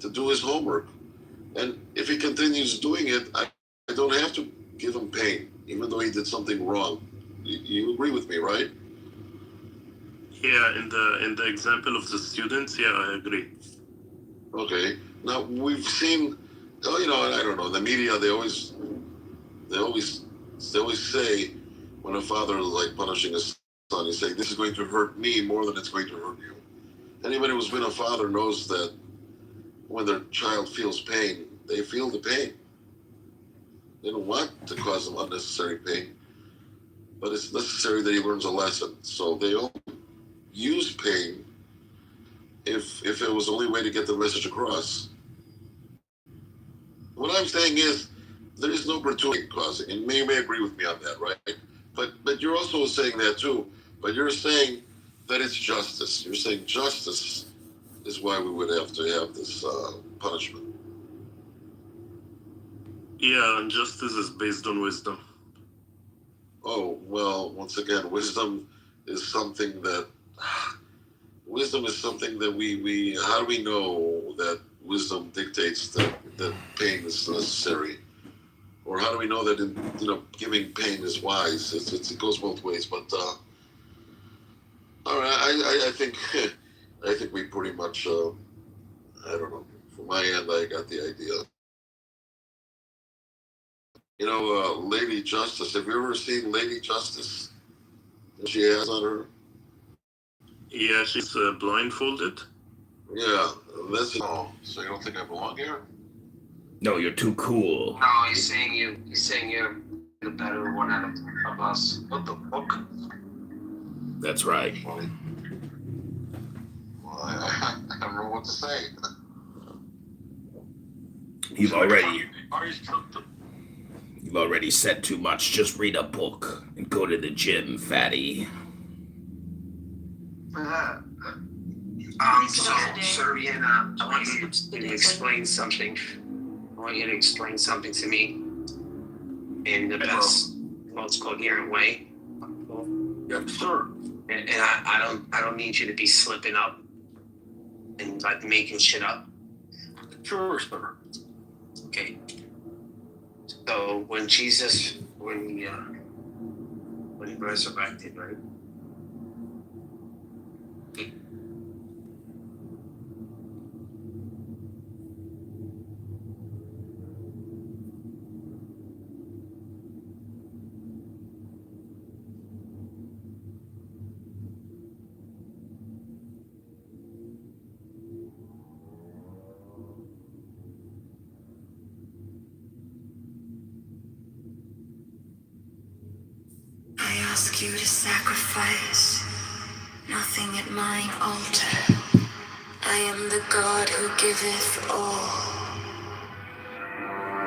to do his homework. And if he continues doing it, I don't have to give him pain, even though he did something wrong. You agree with me, right? Yeah, in the example of the students, yeah, I agree. Okay. Now we've seen, and I don't know, in the media they always say when a father is like punishing his son, he's saying, "This is going to hurt me more than it's going to hurt you." Anybody who's been a father knows that when their child feels pain, they feel the pain. They don't want to cause him unnecessary pain, but it's necessary that he learns a lesson. So they all use pain if it was the only way to get the message across. What I'm saying is there is no gratuity causing, and you may agree with me on that, right? But you're also saying that too. But you're saying that it's justice. You're saying justice is why we would have to have this punishment. Yeah, and justice is based on wisdom. Oh, well, once again, wisdom is something that we how do we know that wisdom dictates that pain is necessary? Or how do we know that giving pain is wise? It goes both ways. But all right, I think I think we pretty much I don't know. From my end, I got the idea. Lady Justice. Have you ever seen Lady Justice? She has on her. Yeah, she's blindfolded. Yeah, that's it. Oh, so you don't think I belong here? No, you're too cool. No, he's saying you're the better one out of us. What the fuck? That's right. Well, I don't know what to say. You've already said too much. Just read a book and go to the gym, fatty. So, Serbian, I want you to explain something. I want you to explain something to me in the best, most coherent way. Yeah, sure. And I don't need you to be slipping up and like making shit up. Sure, sir. Okay. So when Jesus, when he resurrected, right? I ask you to sacrifice nothing at mine altar. I am the God who giveth all.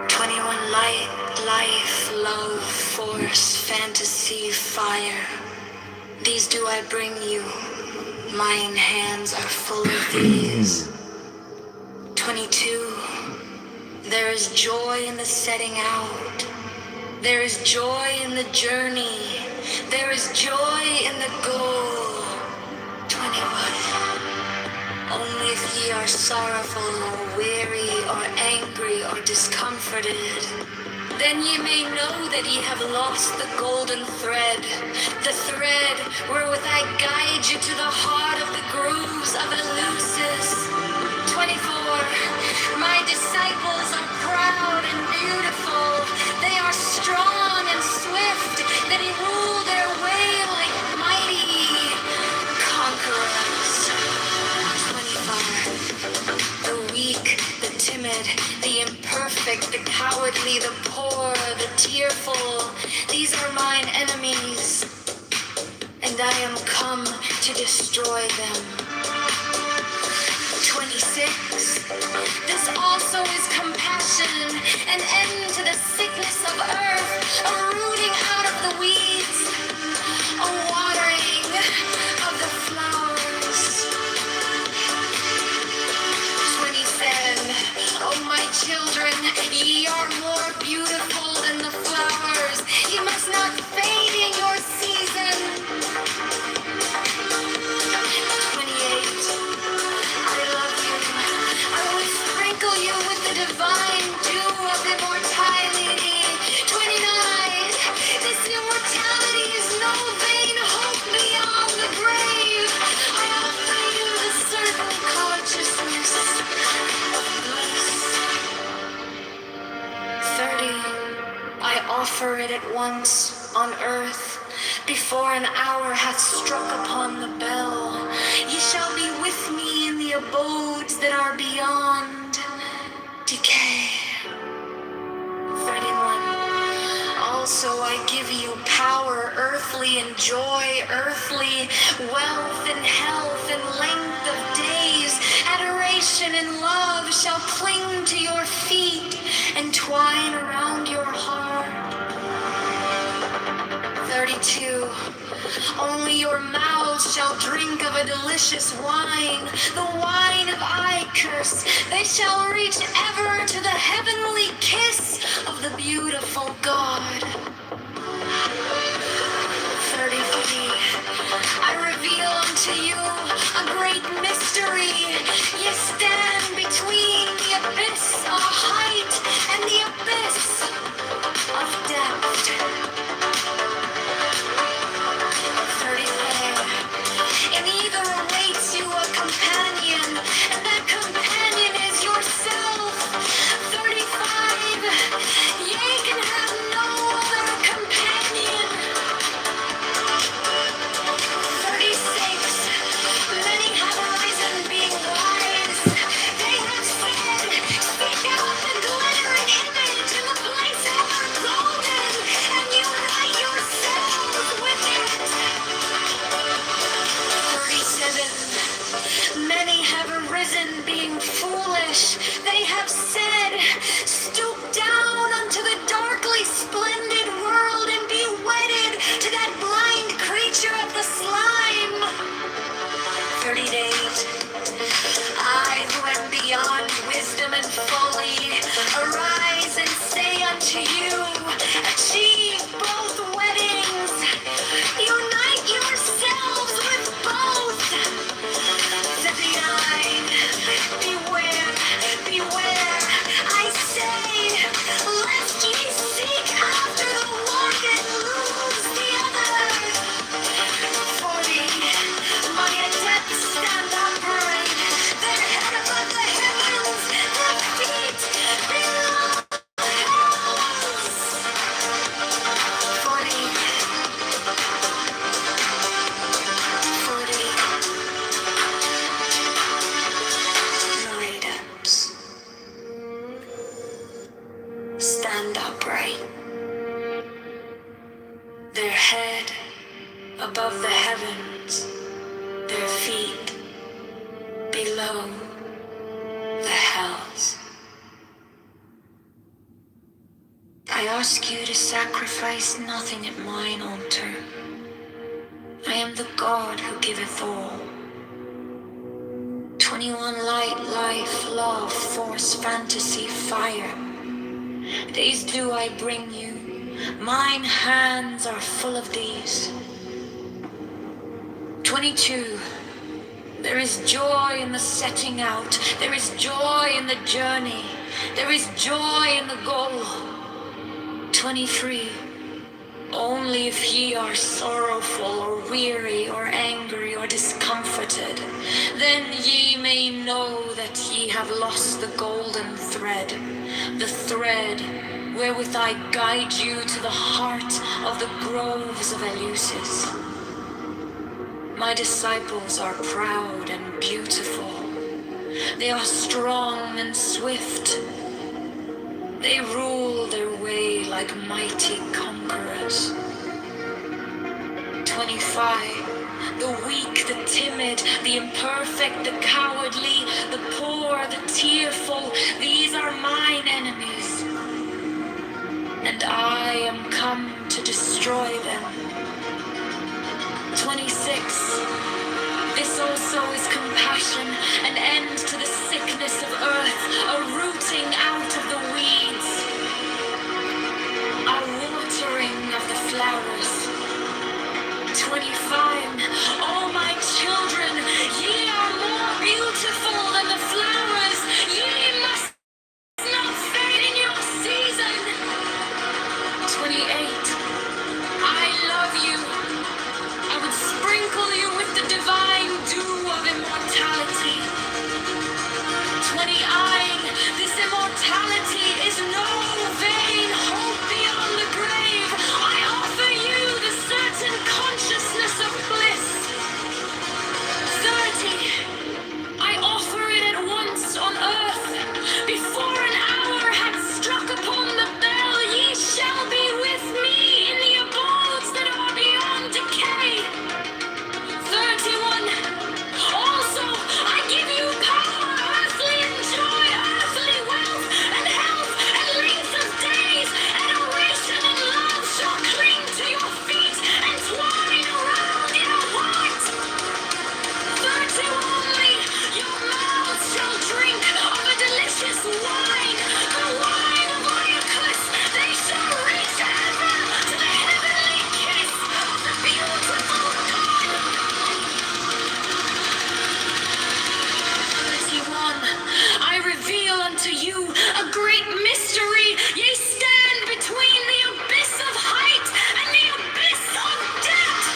21 life, love, force, fantasy, fire. These do I bring you. Mine hands are full of these. 22. There is joy in the setting out. There is joy in the journey. There is joy in the goal. 21. Only if ye are sorrowful or weary or angry or discomforted, then ye may know that ye have lost the golden thread, the thread wherewith I guide you to the heart of the grooves of Eleusis. 24. My disciples are proud and beautiful. They are strong and swift. They rule their way like mighty conquerors. 25. The weak, the timid, the imperfect, the cowardly, the poor, the tearful. These are mine enemies, and I am come to destroy them. 26. This also is compassion, an end to the sickness of earth, a rooting out of the weeds, a watering of the flowers. 27. Oh, my children, ye are more beautiful than the flowers. Ye must not fade in your season. 28. I love you. I will spring divine dew of immortality. 29. This immortality is no vain hope beyond the grave. I offer you the certain consciousness of bliss. 30. I offer it at once on earth, before an hour hath struck upon the bell. Ye shall be with me in the abodes that are beyond decay. 31. Also I give you power earthly and joy earthly, wealth and health and length of days, adoration and love shall cling to your feet and twine around your heart. 32. Only your mouths shall drink of a delicious wine, the wine of Icarus. They shall reach ever to the heavenly kiss of the beautiful God. 33. I reveal unto you a great mystery. Ye stand between the abyss of height and the abyss of depth. 34. In either awaits you a companion, and that companion is yourself. 35. Ye can have no other companion. 36. Many have arisen being wise. They have said, seek out the glittering image in the place ever golden, and unite yourselves with it. 37. Many have arisen being foolish. They have said, stoop down unto the darkly splendid world and be wedded to that blind creature of the slime. 38. I who am beyond wisdom and folly, arise and say unto you, achieve both weddings. Unite yourselves with both. 59. Beware, beware, I say, lest ye seek after the one and lose the other. 40. My adepts stand upright, their head above the heavens, their feet below the hills. 40. 40. My adepts stand upright, their head above the heavens, their feet below the hells. I ask you to sacrifice nothing at mine altar. I am the God who giveth all. 21 light, life, love, force, fantasy, fire. These do I bring you. Mine hands are full of these. 22. There is joy in the setting out. There is joy in the journey. There is joy in the goal. 23. Only if ye are sorrowful or weary or angry or discomforted, then ye may know that ye have lost the golden thread, the thread wherewith I guide you to the heart of the groves of Eleusis. My disciples are proud and beautiful. They are strong and swift. They rule their way like mighty conquerors. 25. The weak, the timid, the imperfect, the cowardly, the poor, the tearful, these are mine enemies. And I am come to destroy them. 26. This also is compassion, an end to the sickness of earth, a rooting out of the weeds, a watering of the flowers. 25. Oh, my children, ye are more beautiful than the flowers. Ye must not great mystery. Ye stand between the abyss of height and the abyss of depth.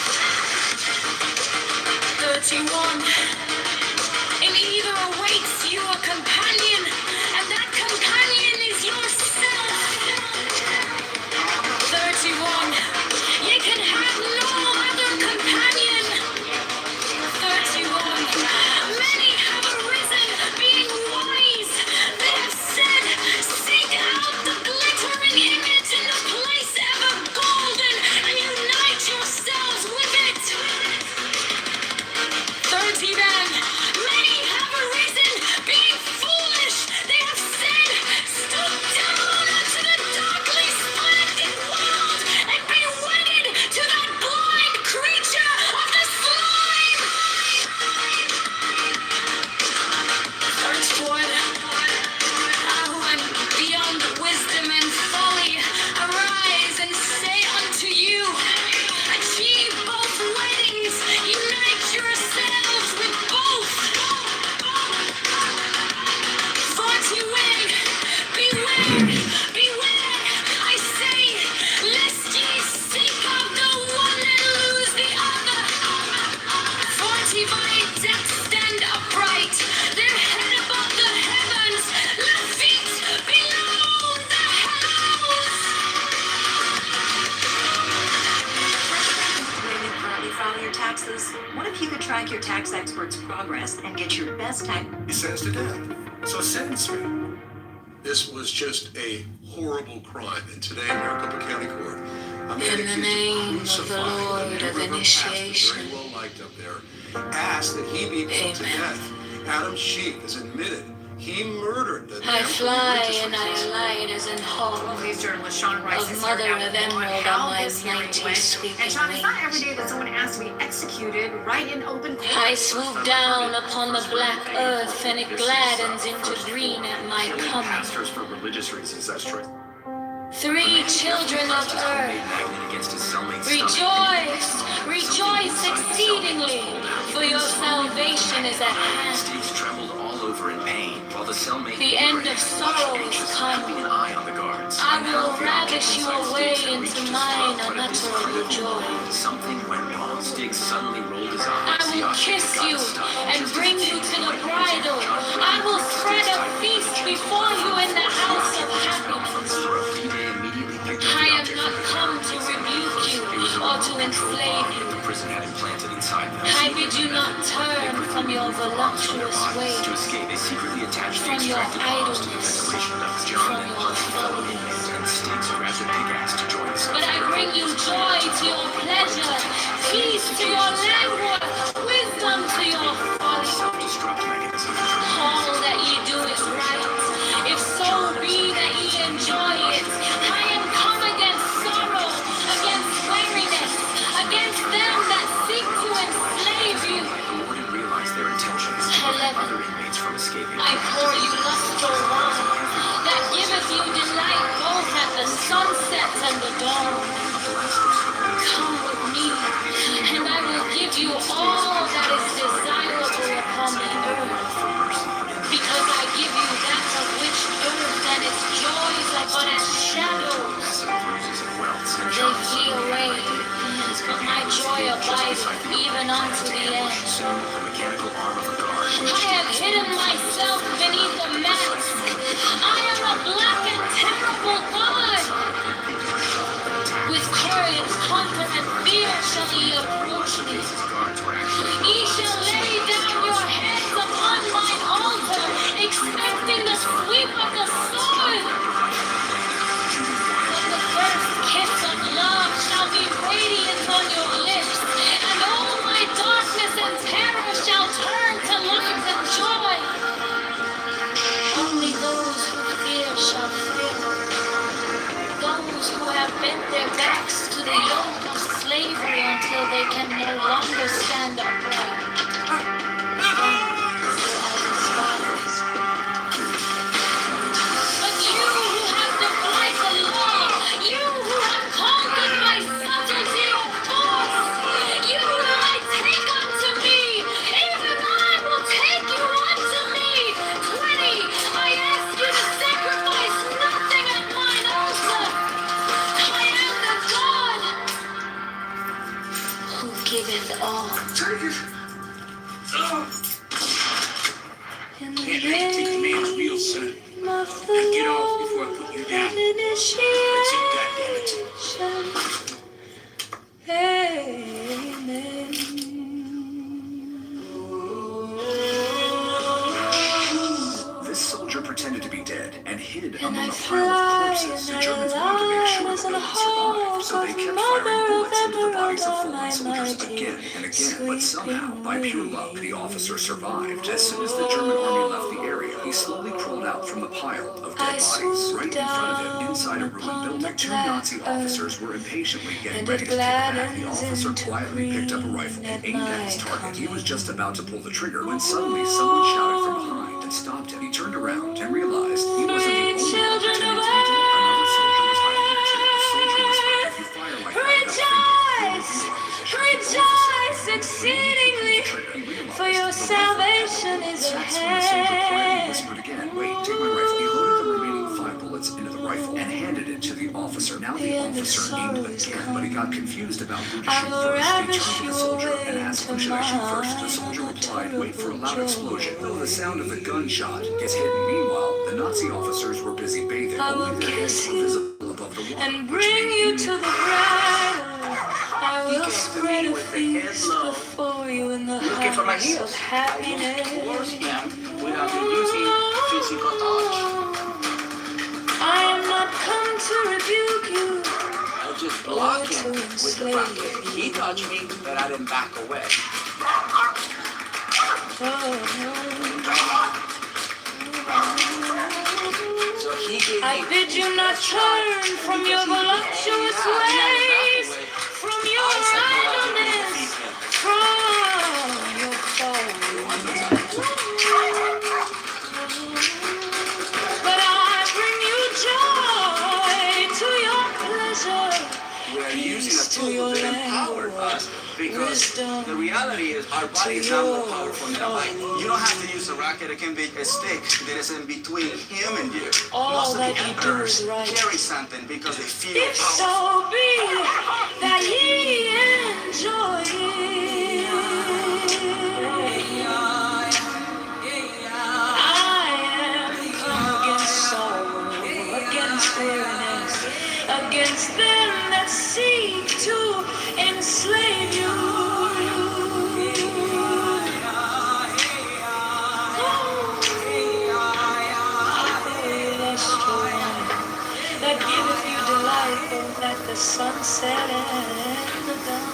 31. In either awaits you a companion, and that companion is yourself. 31. You can have no other companion. 31. Many have arisen, being wise. They have said, seek out the glittering image in the place ever golden, and unite yourselves with it. 30 then. Many have arisen, being foolish. They have said, stoop down unto the darkly slanted world, and be wedded to that blind creature of the slime. 31. And beyond wisdom and folly, arise and say unto you, achieve both weddings, unite yourselves with both. 41. Beware, beware, I say, lest ye seek of the one and lose the other. 40 by depth stand upright, their head above the heavens, their feet below the heavens. When you currently file your taxes, what if you could track your tax expert's progress and get your best tax? He sentenced to death. So sentence me. This was just a horrible crime, and today in Maricopa County Court, I'm In the name of the crucifying Lord a of neighborhood pastor, initiation. very well liked up there, asked that he be put to Amen. death. Adam Sheik has admitted he murdered the I fly religious and I reasons. alight as in hall. News journalist Sean Rice Of is mother here of now emerald how on my this hearing mighty went. sweeping And Sean, it's not every wings. day that someone asks to be executed right in open court. I swoop down upon the black earth and it gladdens into green at my coming. Pastors for religious reasons, that's true. 3 children of earth, Against his cellmate's rejoice, rejoice exceedingly, for your salvation is at hand. Steve's trembled all over in pain, while the cellmate The end of sorrow is come. keeping an eye on the guards. I will ravish you away into mine unutterable joy. Something went wrong. Stig suddenly rolled his I eyes. will kiss you and bring you to the bridal. I will spread a feast before you in the house of happiness. I am not come to rebuke you or to enslave you. The prison had implanted inside them. I bid you not turn from your voluptuous To ways, escape, they secretly attached the from your extracted bombs to the idleness, decoration of from John and your Punch fellow folly. inmates, and Stig's grabbed a big ass to join the But I bring you joy to your pleasure, peace to your languor, wisdom to your folly. self-destruct mechanism. All that ye do is right, if so be that ye enjoy it. I am come against sorrow, against weariness, against them that seek to enslave you. The warden realized their intentions to prevent other inmates from escaping. I pour you lustful wine, that giveth you delight both at the sunset and the dawn. Come with me, and I will give you all that is desirable upon the earth. Because I give you that of which earth and its joys are but as shadows. They flee away, but my joy abides even unto the end. The mechanical arm of a guard. I have hidden myself beneath a mask. I am a black and terrible God. With courage, comfort, and fear shall ye approach me. Ye shall lay down your heads upon mine altar, expecting the sweep of the sword. But the first kiss of love shall be radiant on your lips, and all my darkness and terror shall turn to light and joy. Only those who fear shall fear. Those who have bent their backs to the yoke of slavery until they can no longer stand upright. But you who have defied the law, you who have conquered by subtlety or force, you will I take unto me, even I will take you unto me. 20, I ask you to sacrifice pretended to be dead and hid And among I a pile of fly, corpses. and The I Germans wanted to make sure alive the as an building survived, so they hawk kept of firing mother bullets into the emerald bodies of on fallen my soldiers mighty again and again. But somehow, by pure sweeping luck, the officer wings. survived. As soon as the German army left the area, he slowly crawled out from the pile of I dead bodies. swooped Right in front of him, down inside a ruined upon building, the two black Nazi officers earth, were impatiently getting and ready it to kick back. The gladdens officer into quietly picked up a rifle green and at aimed at my his target. He was just coming. about to pull the trigger when suddenly someone shouted from behind and stopped him. He turned around and realized he wasn't the Free only one children pretending of to be dead. Another soldier was hiding next to him. The soldier whispered, "If you fire like that without thinking, we'll reveal our position." rejoice The officer exceedingly, for your salvation is at that's when the soldier quietly hand. whispered again, "Wait, take my rifle." He loaded the remaining 5 bullets into the rifle and handed it to the officer. Now the officer aimed again, but he got confused about who to I shoot will first. He ravish turned to you the soldier and away asked, to "Who should I shoot first?" The my soldier replied, "Wait for a loud eternal explosion." joy. Though the sound of the gunshot is hidden. Meanwhile, the Nazi officers were busy bathing. I will Only their heads kiss were you visible above the water, and which bring made you to the bridal. I will came to spread me a with the head feast low, before you in the looking for my house of heels. I moved happiness. towards him without using physical touch. I am not come to rebuke you, I just or blocked to him with the enslave rocket. He you. touched me, but I didn't back away. So he gave I me bid you not turn from your voluptuous ways, from your idleness, from your folly. But I bring you joy to your pleasure, we are using a peace to tool your that empowered languor, us because wisdom the reality is our body is not more powerful than a mind. You don't have to use a rocket, it can be a stick that is in between him and you. all Most of the that you do emperors is right. carry something because they feel If powerful. so be that ye enjoy it. I am come against sorrow, against weariness, against them that seek to enslave you. That giveth you delight both at the sunset and the dawn.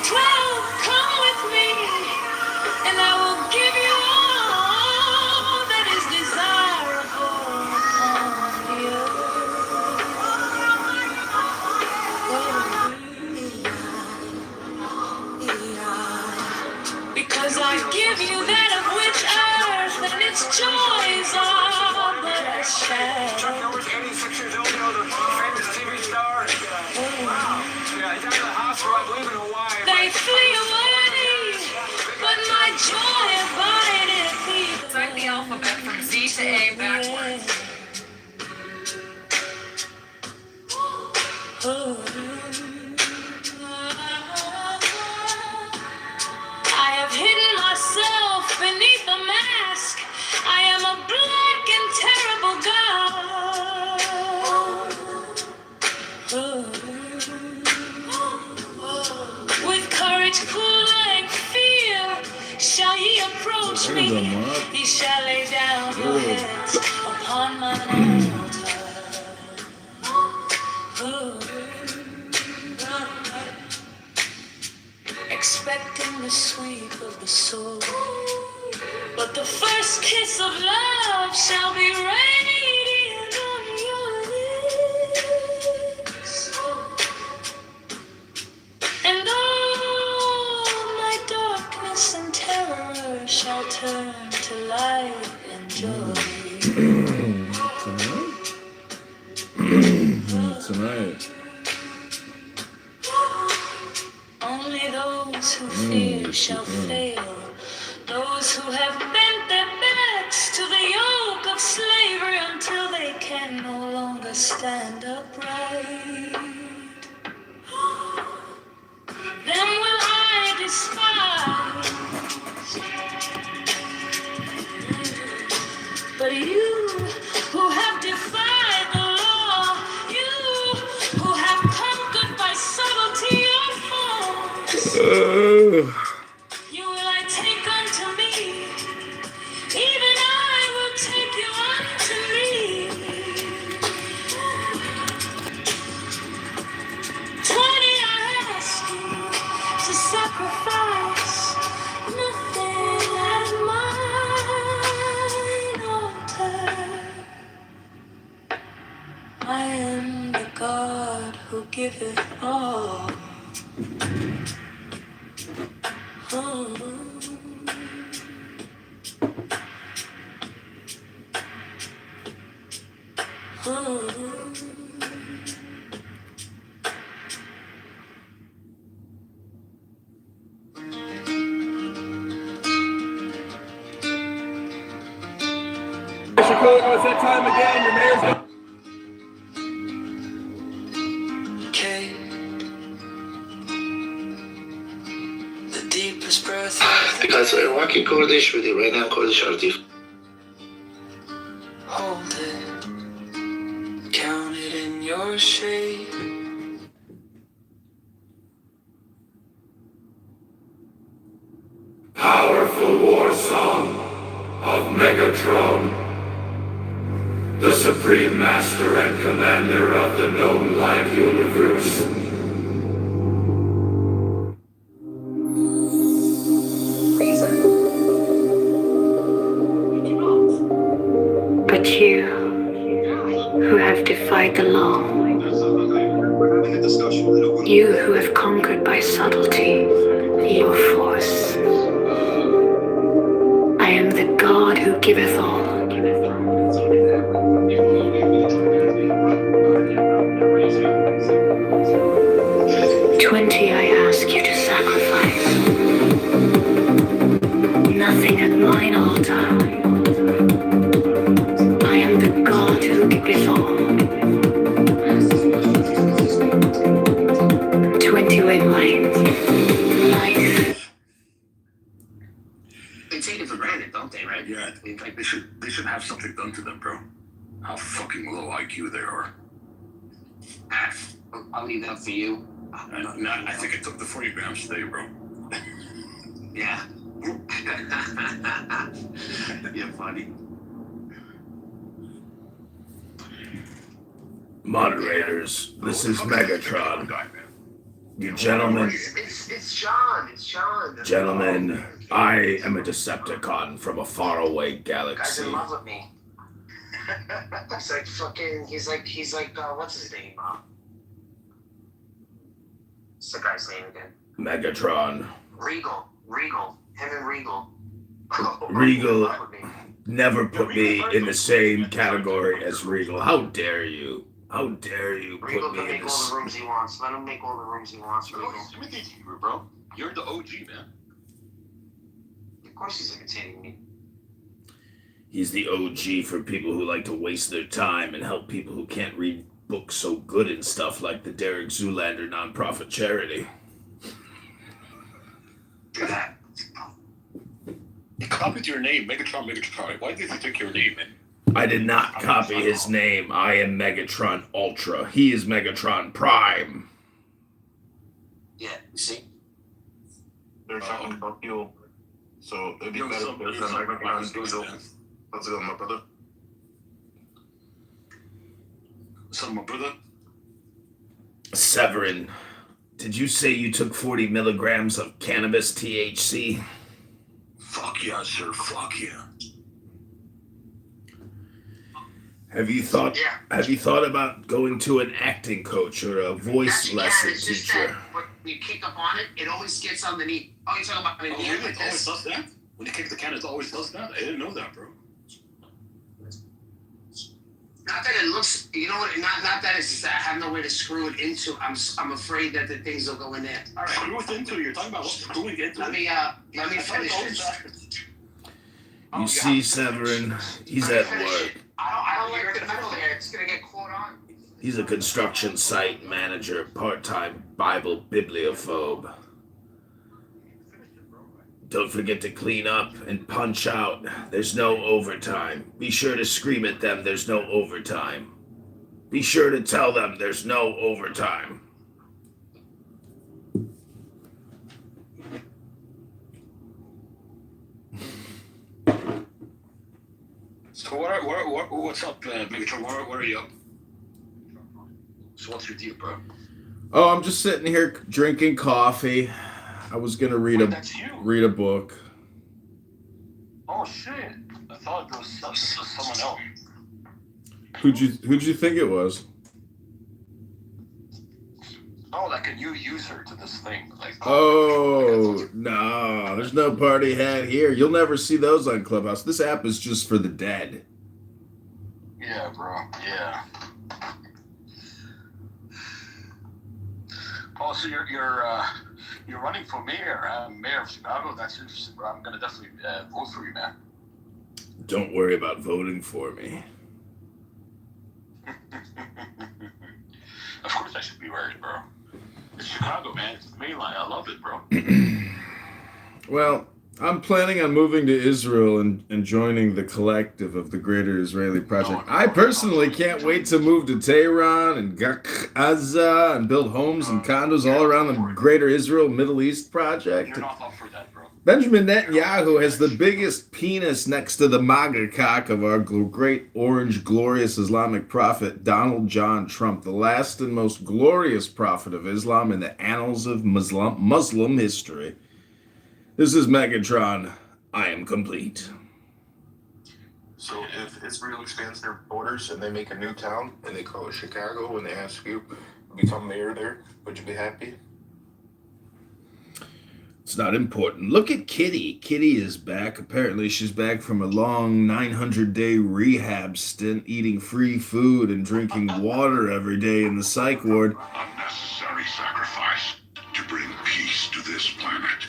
12, come with me, and I will give you all that is desirable on the earth. Because I give you that of which earth and its joys are but a shadow. Norris, 86 years old, you know, the famous TV star. Wow. Yeah, he's out of the hospital, I believe, in Hawaii. They flee away, but my joy abideth here. Select the alphabet from Z to A backwards. I have hidden myself beneath a mask. I am a black and terrible god. With courage cool like fear, shall ye approach me? Ye shall lay down your heads upon mine altar. Expecting the sweep of the soul, but the first kiss of love shall be radiant on your lips, and all my darkness and terror shall turn to light and joy. Tonight. Only those who fear shall fail. Those who have bent their backs to the yoke of slavery until they can no longer stand upright. Them will I despise. But you who have defied the law, you who have conquered by subtlety your foes, you will I take unto give it all. It's that time again. Your mayor's Okay. The deepest breath. Because we're working Kurdish with you right now, Kurdish Artif. Hold it. Count it in your shape. Powerful war song of Megatron, the supreme master and commander of the gnome-like universe. But you, who have defied the law, you who have conquered by subtlety your force, I am the God who giveth all. 20 I ask you to sacrifice. Nothing at mine altar. I am the God who giveth all. 20 with life. They take it for granted, don't they, right? Yeah, like they should have something done to them, bro. How fucking low IQ they are. I'll leave that for you. I think I took the 40 grams today, bro. Yeah. You're funny. Moderators, this is Megatron. You gentlemen, It's Sean. It's Sean. gentlemen, I am a Decepticon from a faraway Guy's galaxy. in love with me. He's like fucking. He's like. What's his name? What's the guy's name again? Megatron. Regal. Him and Regal. Regal never put me in the same category as Regal. How dare you? How dare you Regal put can me in make all this? the rooms he wants. Let him make all the rooms he wants. Regal. He's imitating you, bro. You're the OG, man. Of course he's imitating me. He's the OG for people who like to waste their time and help people who can't read books so good and stuff, like the Derek Zoolander nonprofit charity. Do that. He copied your name, Megatron. Why did he take your name, man? I did not copy his name. I am Megatron Ultra. He is Megatron Prime. Yeah, you see? They're talking about fuel. So it'd be Yo, better what's up, if there's a man? Megatron diesel. How's it going, my brother? What's up, my brother? Severin, did you say you took 40 milligrams of cannabis THC? Fuck yeah, sir. Fuck yeah. Have you thought about going to an acting coach or a voice lesson it's just teacher? that when you kick up on it, it always gets underneath. Oh, you're talking about Oh, really? It always does that? When you kick the can, it always does that? I didn't know that, bro. Not that it looks, you know what? Not that it's just that I have no way to screw it into. I'm afraid that the things will go in there. All right. Screw it into it. You're talking about screwing into Let it? me finish this. You see, Severin, he's at work. I don't like the middle here. It's gonna get caught on. He's a construction site manager, part-time Bible bibliophobe. Don't forget to clean up and punch out. There's no overtime. Be sure to scream at them, there's no overtime. Be sure to tell them there's no overtime. So what's up, Megatron? Where are you up? So what's your deal, bro? Oh, I'm just sitting here drinking coffee. I was gonna read a book. Oh shit! I thought it was someone else. Who'd you think it was? new user to this thing. Like, oh, no, there's no party hat here. You'll never see those on Clubhouse. This app is just for the dead. Yeah, bro. Yeah. Paul, so you're running for mayor of Chicago. That's interesting, bro. I'm gonna definitely vote for you, man. Don't worry about voting for me. Of course I should be worried, bro. It's Chicago, man. It's the main line. I love it, bro. Well, I'm planning on moving to Israel and joining the collective of the Greater Israeli Project. I personally can't wait to move to Tehran and Gaza and build homes and condos all around the Greater Israel Middle East Project. You're not up for that, bro. Benjamin Netanyahu has the biggest penis next to the MAGA cock of our great orange glorious Islamic prophet Donald John Trump, the last and most glorious prophet of Islam in the annals of Muslim history. This is Megatron. I am complete. So if Israel expands their borders and they make a new town and they call it Chicago and they ask you to become mayor there, would you be happy? It's not important. Look at Kitty. Kitty is back. Apparently she's back from a long 900-day rehab stint, eating free food and drinking water every day in the psych ward. Unnecessary sacrifice to bring peace to this planet.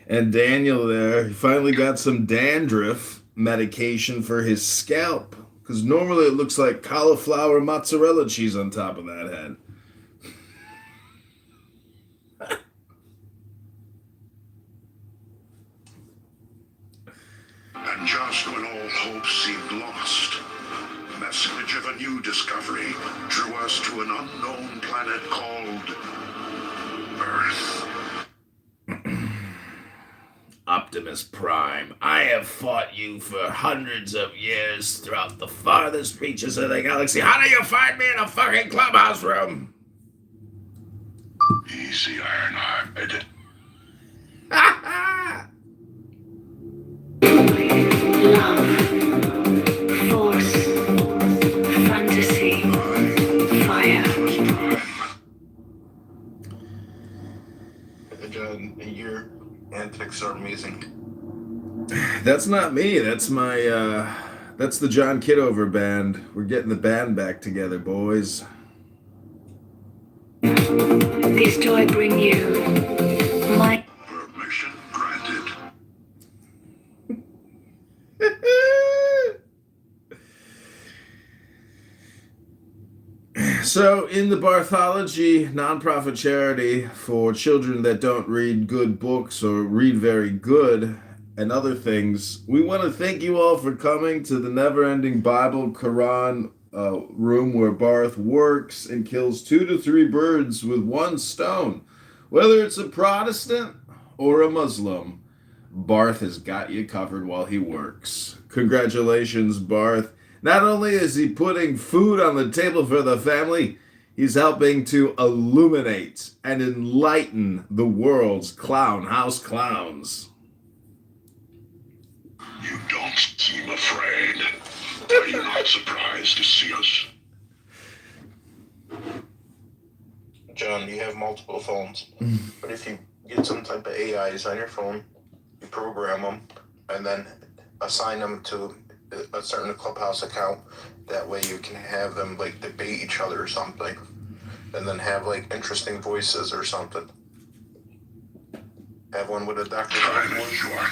And Daniel there, he finally got some dandruff medication for his scalp. Because normally it looks like cauliflower mozzarella cheese on top of that head. And just when all hope seemed lost, the message of a new discovery drew us to an unknown planet called Earth. Optimus Prime, I have fought you for hundreds of years throughout the farthest reaches of the galaxy. How do you find me in a fucking clubhouse room? Easy, Ironhide. Love, force, fantasy, fire. John, your antics are amazing. That's not me. That's my, that's the John Kitover band. We're getting the band back together, boys. This do I bring you my... Permission granted. So, in the Barthology nonprofit charity for children that don't read good books or read very good and other things, we want to thank you all for coming to the never-ending Bible Quran room where Barth works and kills 2 to 3 birds with one stone. Whether it's a Protestant or a Muslim, Barth has got you covered while he works. Congratulations, Barth. Not only is he putting food on the table for the family, he's helping to illuminate and enlighten the world's clown house clowns. You don't seem afraid. Are you not surprised to see us? John, you have multiple phones, but if you get some type of AIs on your phone, you program them, and then assign them to a certain clubhouse account. That way you can have them like debate each other or something, and then have like interesting voices or something. Have one with a doctor. Time is short.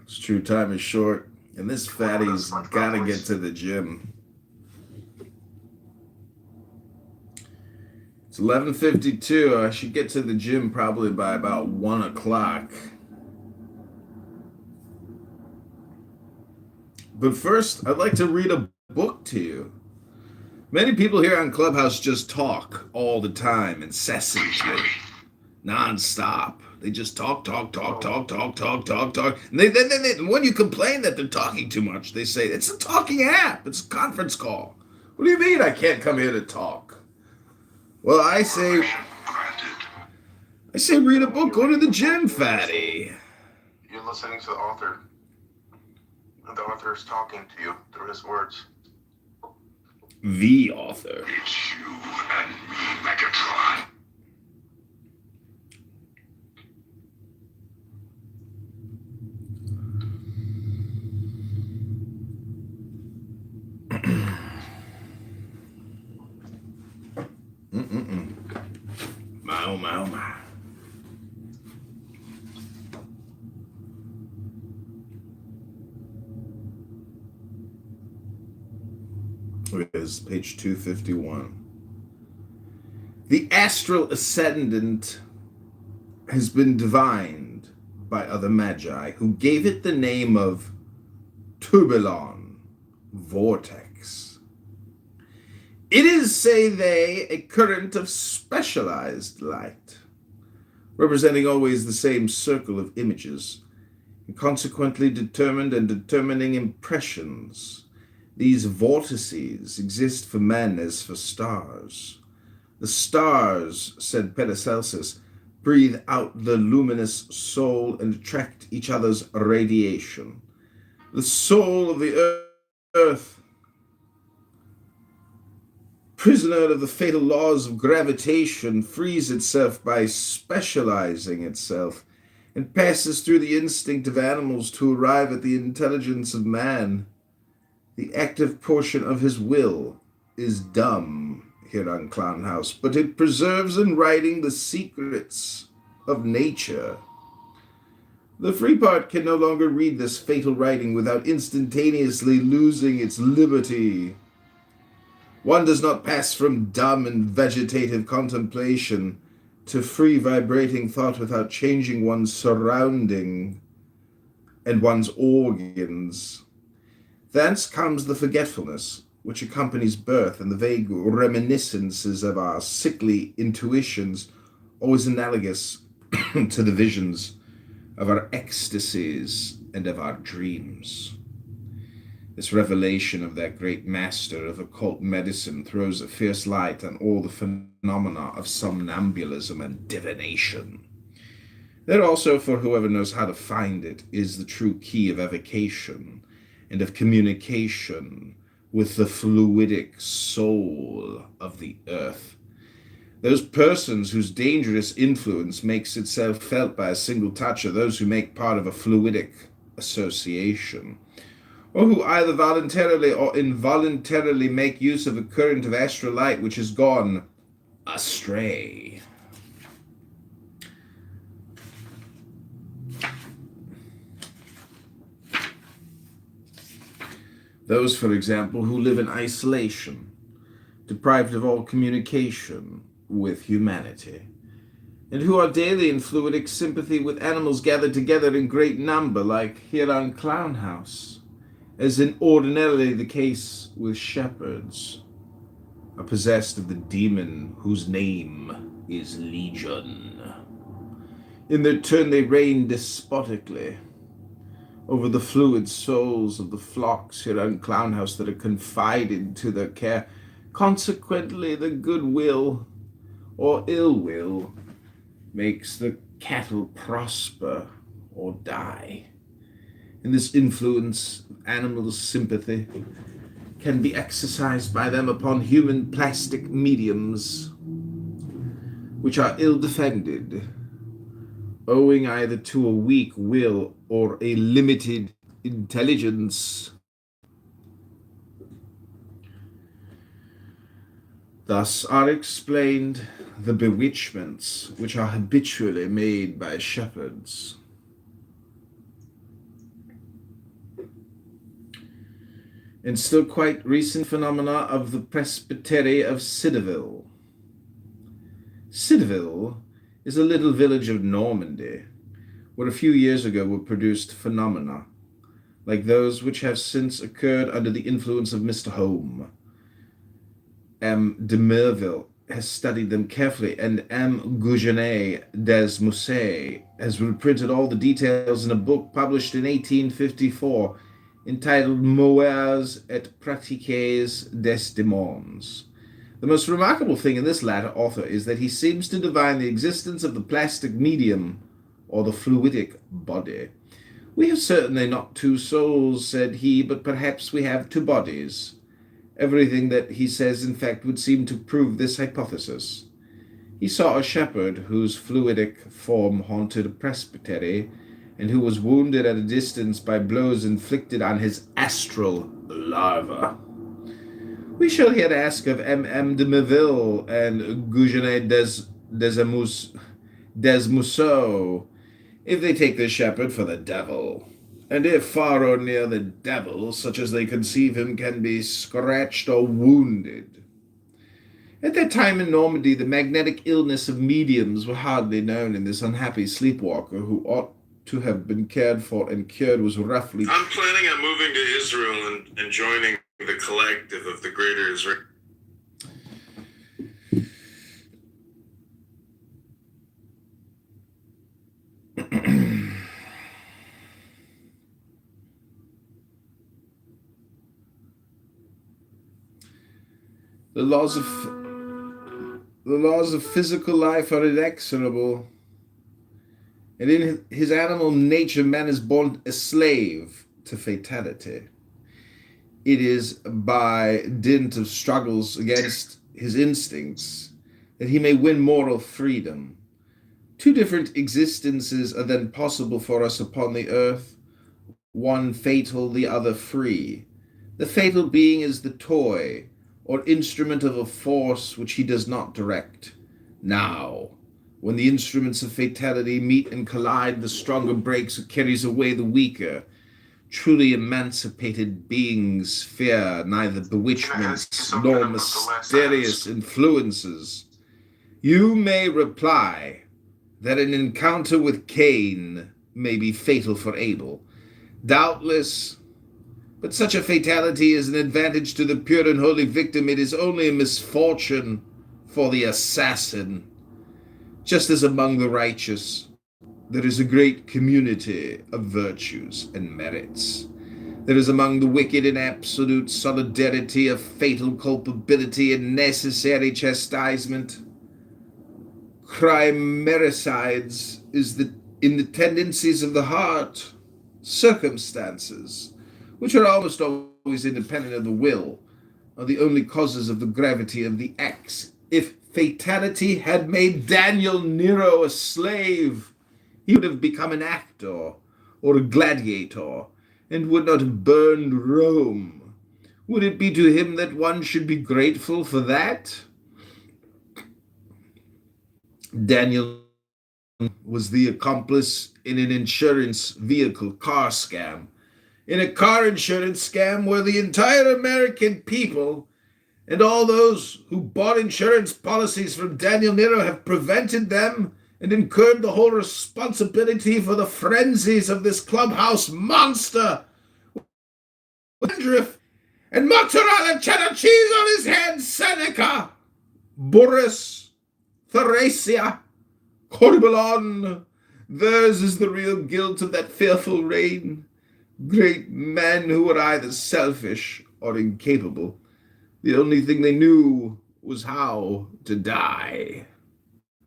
It's true, time is short, and this fatty's gotta get to the gym. It's 11:52. I should get to the gym probably by about 1 o'clock. But first, I'd like to read a book to you. Many people here on Clubhouse just talk all the time, incessantly, non-stop. They just talk. And then when you complain that they're talking too much, they say, it's a talking app. It's a conference call. What do you mean I can't come here to talk? Well, I say read a book, go to the gym, fatty. You're listening to the author. The author is talking to you through his words. the author. It's you and me, Megatron. My, oh my, oh my. It is page 251. The astral ascendant has been divined by other magi, who gave it the name of Tourbillon, vortex. It is, say they, a current of specialized light, representing always the same circle of images, and consequently determined and determining impressions. These vortices exist for men as for stars. The stars, said Paracelsus, breathe out the luminous soul and attract each other's radiation. The soul of the earth, prisoner of the fatal laws of gravitation, frees itself by specializing itself and passes through the instinct of animals to arrive at the intelligence of man. The active portion of his will is dumb here on Clown House, but it preserves in writing the secrets of nature. The free part can no longer read this fatal writing without instantaneously losing its liberty. One does not pass from dumb and vegetative contemplation to free vibrating thought without changing one's surrounding and one's organs. Thence comes the forgetfulness which accompanies birth and the vague reminiscences of our sickly intuitions, always analogous to the visions of our ecstasies and of our dreams. This revelation of that great master of occult medicine throws a fierce light on all the phenomena of somnambulism and divination. There also, for whoever knows how to find it, is the true key of evocation and of communication with the fluidic soul of the earth. Those persons whose dangerous influence makes itself felt by a single touch are those who make part of a fluidic association, or who either voluntarily or involuntarily make use of a current of astral light which has gone astray. Those, for example, who live in isolation, deprived of all communication with humanity, and who are daily in fluidic sympathy with animals gathered together in great number, like here on Clown House, as in ordinarily the case with shepherds, are possessed of the demon whose name is Legion. In their turn they reign despotically over the fluid souls of the flocks here on Clown House that are confided to their care. Consequently, the goodwill or ill will makes the cattle prosper or die. And this influence of animal sympathy can be exercised by them upon human plastic mediums, which are ill-defended, owing either to a weak will or a limited intelligence. Thus are explained the bewitchments which are habitually made by shepherds. And still quite recent phenomena of the presbytery of Cideville. Cideville is a little village of Normandy, where a few years ago were produced phenomena, like those which have since occurred under the influence of Mr. Home. M. de Merville has studied them carefully, and M. Gougenet des Musset has reprinted all the details in a book published in 1854, entitled Moeurs et Pratiques des Démons. The most remarkable thing in this latter author is that he seems to divine the existence of the plastic medium, or the fluidic body. We have certainly not two souls, said he, but perhaps we have two bodies, Everything that he says, in fact, would seem to prove this hypothesis. He saw a shepherd whose fluidic form haunted a presbytery, and who was wounded at a distance by blows inflicted on his astral larva. We shall here ask of M. de Meville and Gougenet Desmousseau if they take the shepherd for the devil, and if far or near the devil, such as they conceive him, can be scratched or wounded. At that time in Normandy, the magnetic illness of mediums were hardly known, and this unhappy sleepwalker, who ought to have been cared for and cured, was roughly... I'm planning on moving to Israel and joining the collective of the greater Israel. The laws of physical life are inexorable, and in his animal nature man is born a slave to fatality. It is by dint of struggles against his instincts that he may win moral freedom. Two different existences are then possible for us upon the earth, one fatal, the other free. The fatal being is the toy or instrument of a force which he does not direct. Now, when the instruments of fatality meet and collide, the stronger breaks or carries away the weaker. Truly emancipated beings fear neither bewitchments nor mysterious influences. You may reply that an encounter with Cain may be fatal for Abel. Doubtless, but such a fatality is an advantage to the pure and holy victim. It is only a misfortune for the assassin. Just as among the righteous, there is a great community of virtues and merits. There is among the wicked an absolute solidarity of fatal culpability and necessary chastisement. Crime mericides in the tendencies of the heart, circumstances, which are almost always independent of the will, are the only causes of the gravity of the acts. If fatality had made Daniel Nero a slave, he would have become an actor or a gladiator, and would not have burned Rome. Would it be to him that one should be grateful for that? Daniel was the accomplice in an insurance vehicle car scam. In a car insurance scam where the entire American people and all those who bought insurance policies from Daniel Nero have prevented them and incurred the whole responsibility for the frenzies of this clubhouse monster. Dandruff and mozzarella cheddar cheese on his head, Seneca, Boris, Thracia, Corbilon. Theirs is the real guilt of that fearful reign. Great men who were either selfish or incapable. The only thing they knew was how to die.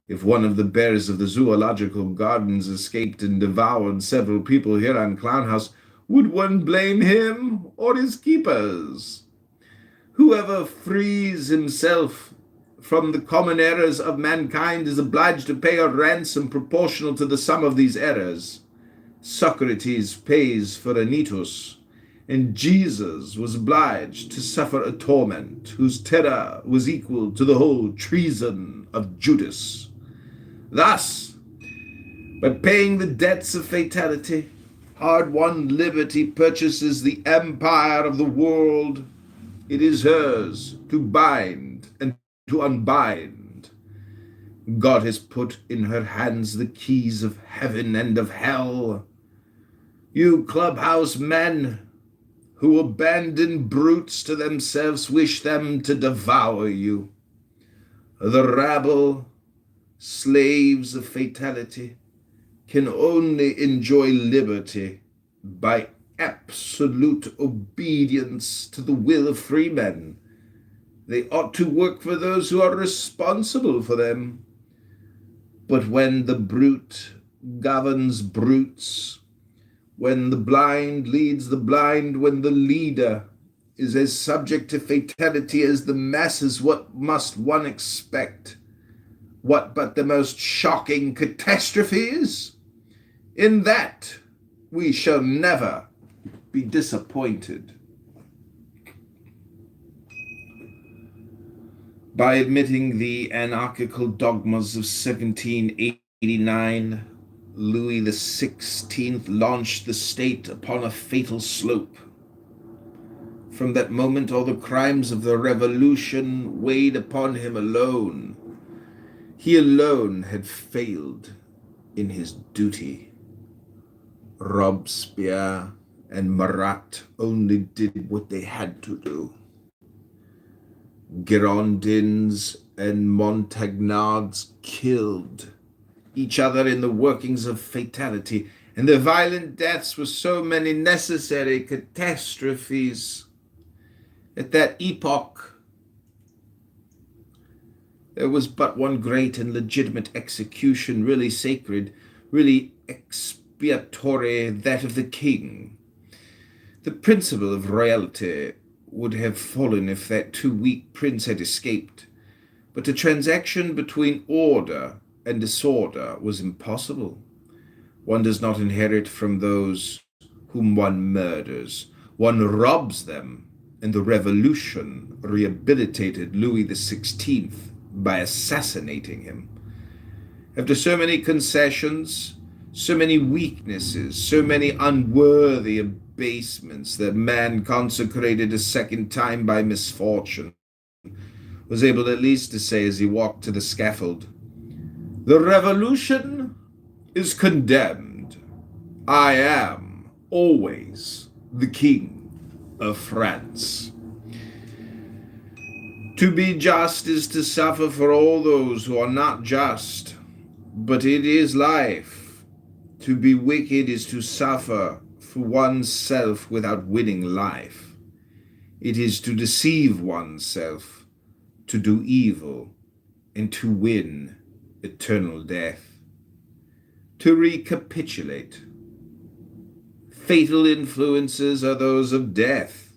If one of the bears of the zoological gardens escaped and devoured several people here on Clown House, would one blame him or his keepers? Whoever frees himself from the common errors of mankind is obliged to pay a ransom proportional to the sum of these errors. Socrates pays for Anytus, and Jesus was obliged to suffer a torment whose terror was equal to the whole treason of Judas. Thus, by paying the debts of fatality, hard-won liberty purchases the empire of the world. It is hers to bind and to unbind. God has put in her hands the keys of heaven and of hell. You clubhouse men who abandon brutes to themselves wish them to devour you. The rabble, slaves of fatality, can only enjoy liberty by absolute obedience to the will of free men. They ought to work for those who are responsible for them. But when the brute governs brutes, when the blind leads the blind, when the leader is as subject to fatality as the masses. What must one expect? What but the most shocking catastrophes? In that we shall never be disappointed. By admitting the anarchical dogmas of 1789, Louis XVI launched the state upon a fatal slope. From that moment, all the crimes of the Revolution weighed upon him alone. He alone had failed in his duty. Robespierre and Marat only did what they had to do. Girondins and Montagnards killed each other in the workings of fatality, and their violent deaths were so many necessary catastrophes. At that epoch, there was but one great and legitimate execution, really sacred, really expiatory, that of the king. The principle of royalty would have fallen if that too weak prince had escaped, but a transaction between order and disorder was impossible. One does not inherit from those whom one murders. One robs them, and the Revolution rehabilitated Louis XVI by assassinating him. After so many concessions, so many weaknesses, so many unworthy abasements, that man, consecrated a second time by misfortune, was able at least to say as he walked to the scaffold, "The Revolution is condemned. I am always the King of France." To be just is to suffer for all those who are not just, but it is life. To be wicked is to suffer for oneself without winning life. It is to deceive oneself, to do evil, and to win eternal death. To recapitulate, fatal influences are those of death.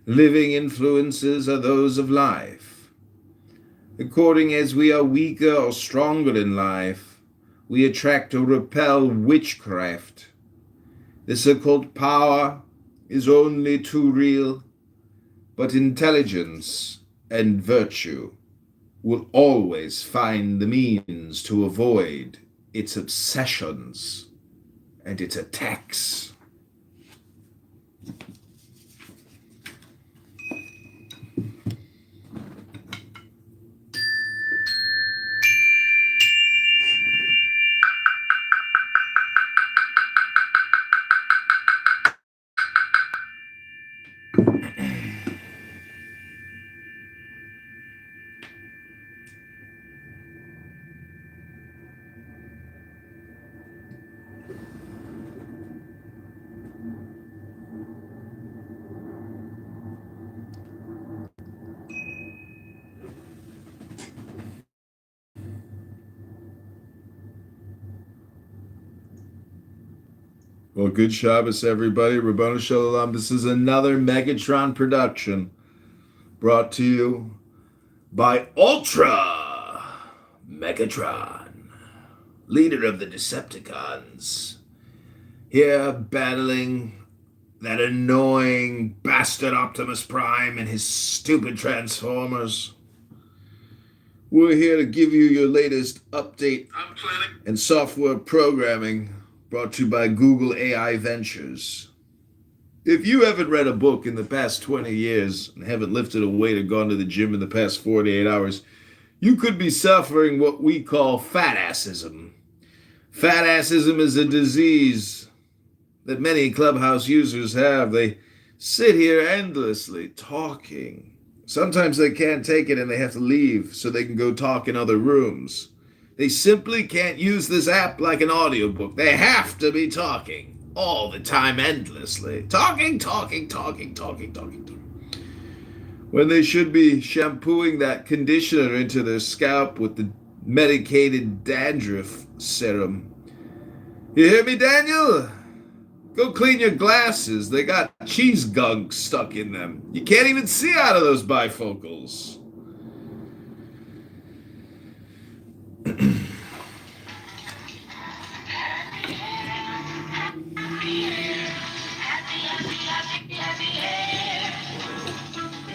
Living influences are those of life. According as we are weaker or stronger in life, we attract or repel witchcraft. This occult power is only too real, but intelligence and virtue will always find the means to avoid its obsessions and its attacks. Well, good Shabbos, everybody. Rabbanu Shalom. This is another Megatron production brought to you by Ultra Megatron, leader of the Decepticons, here battling that annoying bastard Optimus Prime and his stupid Transformers. We're here to give you your latest update and software programming, brought to you by Google AI Ventures. If you haven't read a book in the past 20 years and haven't lifted a weight or gone to the gym in the past 48 hours, you could be suffering what we call fat-assism. Fat-assism is a disease that many Clubhouse users have. They sit here endlessly talking. Sometimes they can't take it and they have to leave so they can go talk in other rooms. They simply can't use this app like an audiobook. They have to be talking all the time, endlessly. Talking. When they should be shampooing that conditioner into their scalp with the medicated dandruff serum. You hear me, Daniel? Go clean your glasses. They got cheese gunk stuck in them. You can't even see out of those bifocals.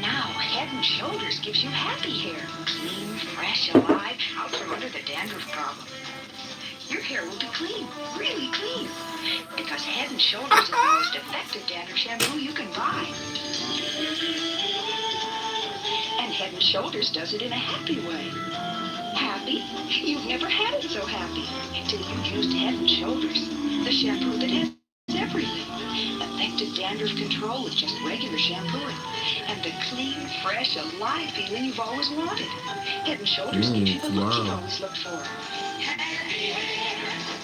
Now, Head and Shoulders gives you happy hair. Clean, fresh, alive, out from under the dandruff problem. Your hair will be clean, really clean. Because Head and Shoulders is the most effective dandruff shampoo you can buy. And Head and Shoulders does it in a happy way. Happy? You've never had it so happy until you used Head and Shoulders, the shampoo that has everything. Effective dandruff control with just regular shampooing. And the clean, fresh, alive feeling you've always wanted. Head and Shoulders gives you the look you've always looked for. Happy hair,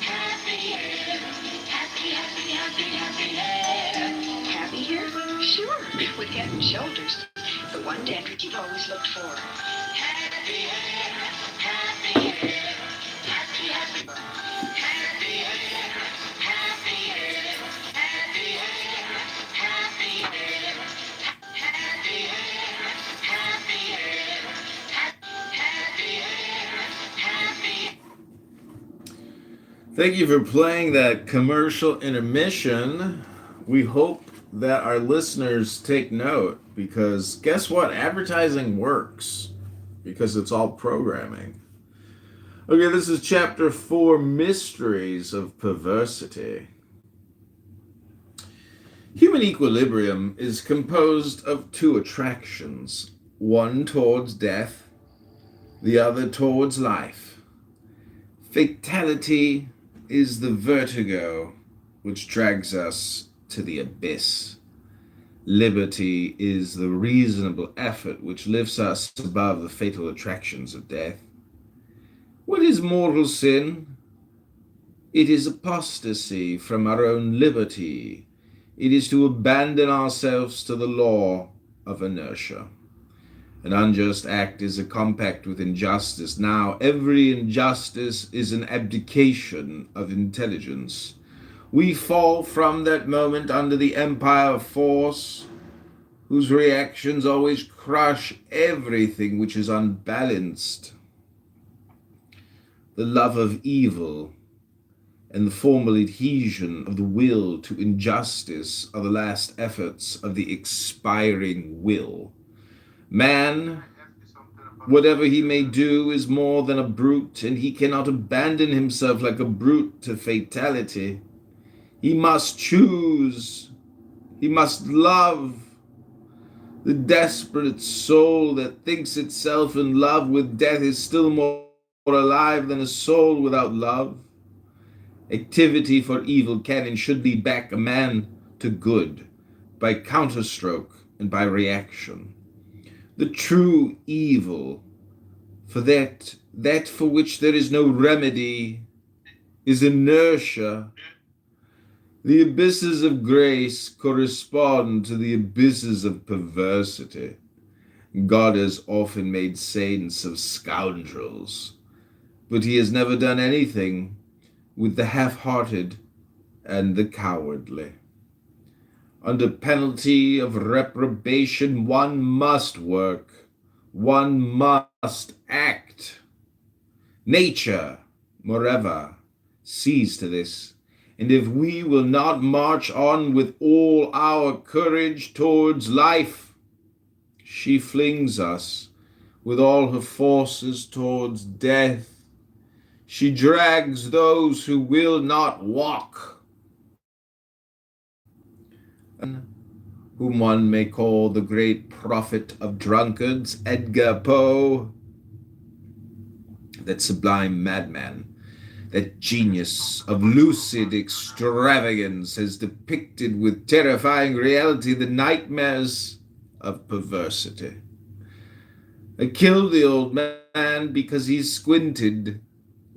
happy hair, happy, happy, happy, happy hair. Happy hair? Sure, with Head and Shoulders. The one dandruff you've always looked for. Happy hair, happy hair, happy, happy, happy hair, happy hair, happy hair, happy hair, happy hair, happy hair, happy hair, happy. Thank you for playing that commercial intermission. We hope that our listeners take note, because guess what? Advertising works because it's all programming. Okay, this is chapter 4, Mysteries of Perversity. Human equilibrium is composed of two attractions, one towards death, the other towards life. Fatality is the vertigo which drags us to the abyss. Liberty is the reasonable effort which lifts us above the fatal attractions of death. What is mortal sin? It is apostasy from our own liberty. It is to abandon ourselves to the law of inertia. An unjust act is a compact with injustice. Now, every injustice is an abdication of intelligence. We fall from that moment under the empire of force, whose reactions always crush everything which is unbalanced. The love of evil and the formal adhesion of the will to injustice are the last efforts of the expiring will. Man, whatever he may do, is more than a brute, and he cannot abandon himself like a brute to fatality. He must choose. He must love. The desperate soul that thinks itself in love with death is still more alive than a soul without love. Activity for evil can and should be back a man to good by counterstroke and by reaction. The true evil, for that for which there is no remedy, is inertia. The abysses of grace correspond to the abysses of perversity. God has often made saints of scoundrels, but he has never done anything with the half-hearted and the cowardly. Under penalty of reprobation, one must work, one must act. Nature, moreover, sees to this, and if we will not march on with all our courage towards life, she flings us with all her forces towards death. She drags those who will not walk, whom one may call the great prophet of drunkards, Edgar Poe, that sublime madman, that genius of lucid extravagance, has depicted with terrifying reality the nightmares of perversity. I killed the old man because he squinted.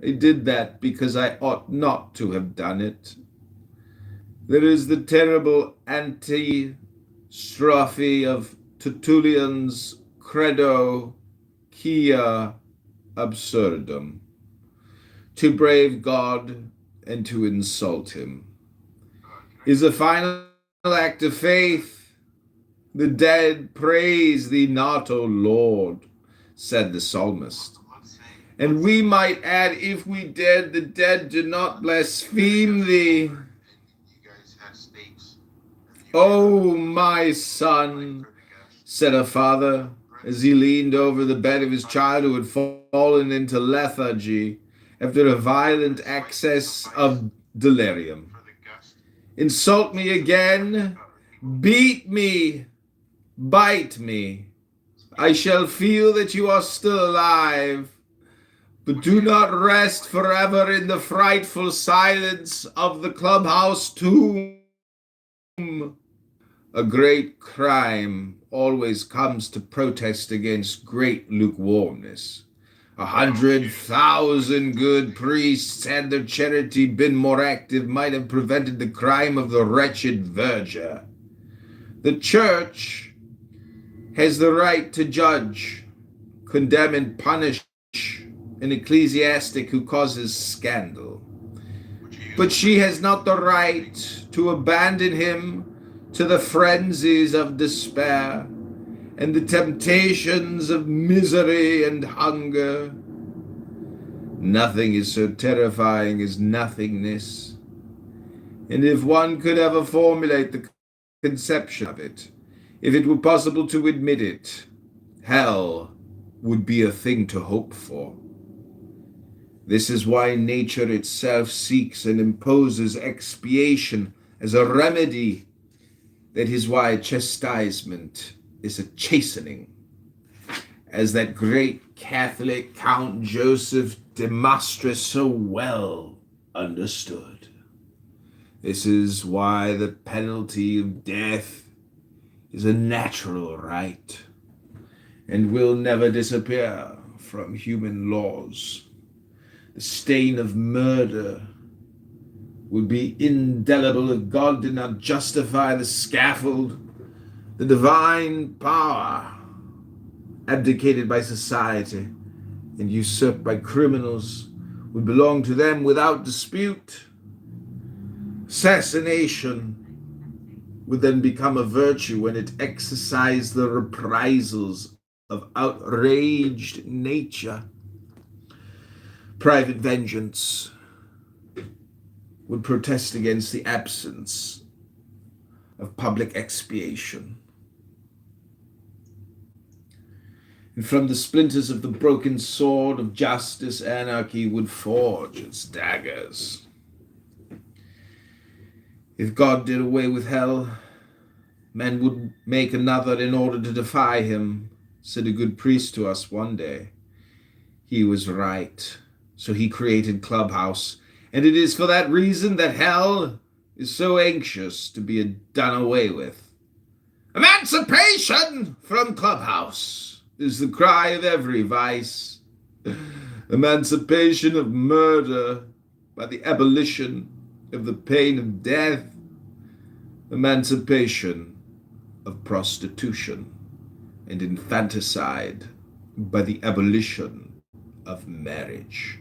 I did that because I ought not to have done it. There is the terrible antistrophe of Tertullian's Credo Quia Absurdum, to brave God and to insult him. is a final act of faith. The dead praise thee not, O Lord, said the psalmist. And we might add, if we dared, the dead do not blaspheme thee. Oh, my son, said a father, as he leaned over the bed of his child who had fallen into lethargy after a violent access of delirium. Insult me again, beat me, bite me. I shall feel that you are still alive, but do not rest forever in the frightful silence of the clubhouse tomb. A great crime always comes to protest against great lukewarmness. 100,000 good priests, had their charity been more active, might have prevented the crime of the wretched verger. The church has the right to judge, condemn, and punish an ecclesiastic who causes scandal. But she has not the right to abandon him to the frenzies of despair and the temptations of misery and hunger. Nothing is so terrifying as nothingness. And if one could ever formulate the conception of it, if it were possible to admit it, hell would be a thing to hope for. This is why nature itself seeks and imposes expiation as a remedy. That is why chastisement is a chastening, as that great Catholic Count Joseph de Maistre so well understood. This is why the penalty of death is a natural right and will never disappear from human laws. The stain of murder would be indelible if God did not justify the scaffold. The divine power, abdicated by society and usurped by criminals, would belong to them without dispute. Assassination would then become a virtue when it exercised the reprisals of outraged nature. Private vengeance would protest against the absence of public expiation. And from the splinters of the broken sword of justice, anarchy would forge its daggers. If God did away with hell, men would make another in order to defy him, said a good priest to us one day. He was right. So he created Clubhouse, and it is for that reason that hell is so anxious to be done away with. Emancipation from Clubhouse is the cry of every vice. Emancipation of murder by the abolition of the pain of death. Emancipation of prostitution and infanticide by the abolition of marriage.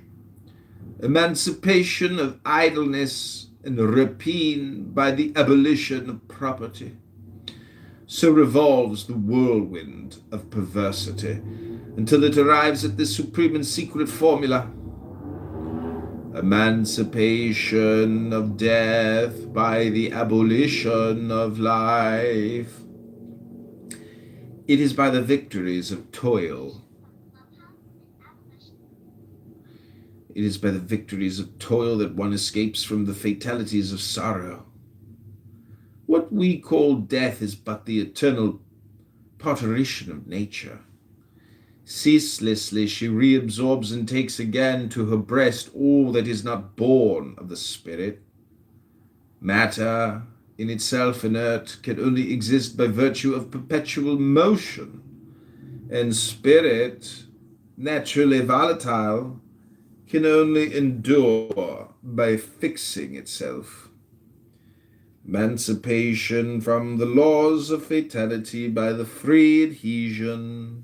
Emancipation of idleness and rapine by the abolition of property. So revolves the whirlwind of perversity until it arrives at this supreme and secret formula. Emancipation of death by the abolition of life. It is by the victories of toil. It is by the victories of toil that one escapes from the fatalities of sorrow. What we call death is but the eternal parturition of nature. Ceaselessly she reabsorbs and takes again to her breast all that is not born of the spirit. Matter, in itself inert, can only exist by virtue of perpetual motion, and spirit, naturally volatile, can only endure by fixing itself. Emancipation from the laws of fatality by the free adhesion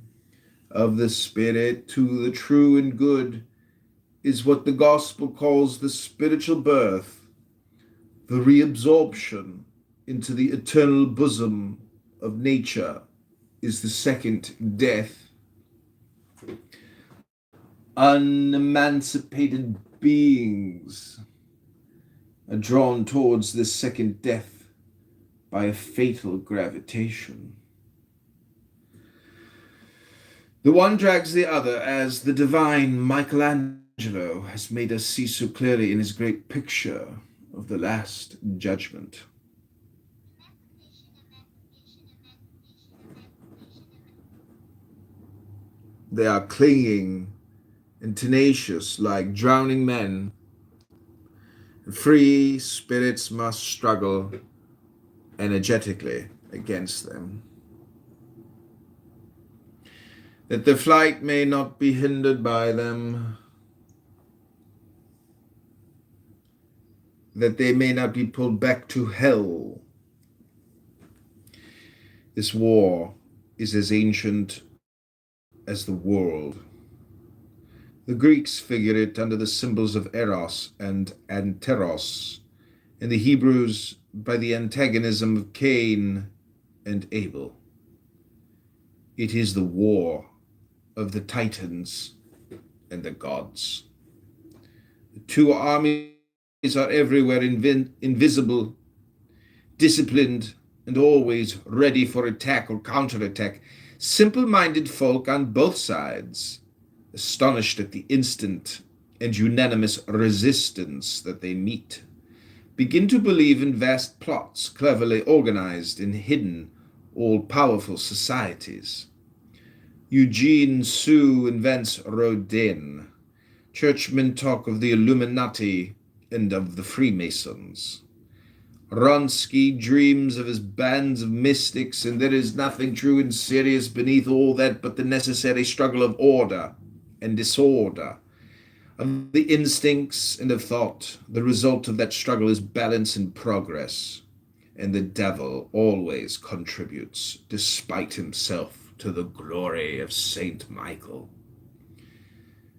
of the spirit to the true and good is what the gospel calls the spiritual birth The reabsorption into the eternal bosom of nature is the second death. Unemancipated beings are drawn towards this second death by a fatal gravitation. The one drags the other, as the divine Michelangelo has made us see so clearly in his great picture of the Last Judgment. They are clinging and tenacious like drowning men. Free spirits must struggle energetically against them, that their flight may not be hindered by them, that they may not be pulled back to hell. This war is as ancient as the world. The Greeks figure it under the symbols of Eros and Anteros, and the Hebrews by the antagonism of Cain and Abel. It is the war of the Titans and the gods. The two armies are everywhere invisible, disciplined, and always ready for attack or counterattack. Simple-minded folk on both sides, astonished at the instant and unanimous resistance that they meet, begin to believe in vast plots cleverly organized in hidden, all-powerful societies. Eugene Sue invents Rodin. Churchmen talk of the Illuminati and of the Freemasons. Ronsky dreams of his bands of mystics, and there is nothing true and serious beneath all that but the necessary struggle of order and disorder, of the instincts and of thought. The result of that struggle is balance and progress, and the devil always contributes, despite himself, to the glory of Saint Michael.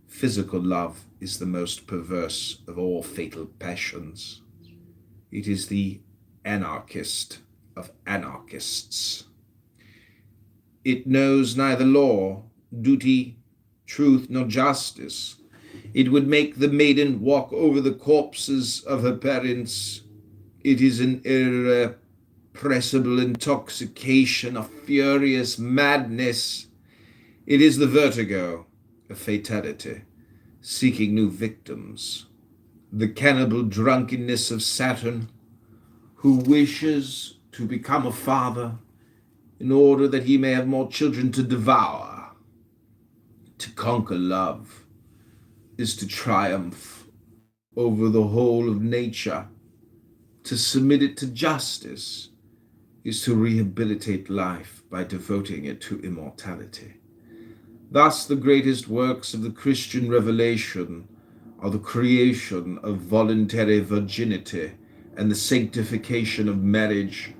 Physical love is the most perverse of all fatal passions. It is the anarchist of anarchists. It knows neither law, duty, truth, nor justice. It would make the maiden walk over the corpses of her parents. It is an irrepressible intoxication of furious madness. It is the vertigo of fatality, seeking new victims. The cannibal drunkenness of Saturn, who wishes to become a father in order that he may have more children to devour. To conquer love is to triumph over the whole of nature. To submit it to justice is to rehabilitate life by devoting it to immortality. Thus, the greatest works of the Christian revelation are the creation of voluntary virginity and the sanctification of marriage.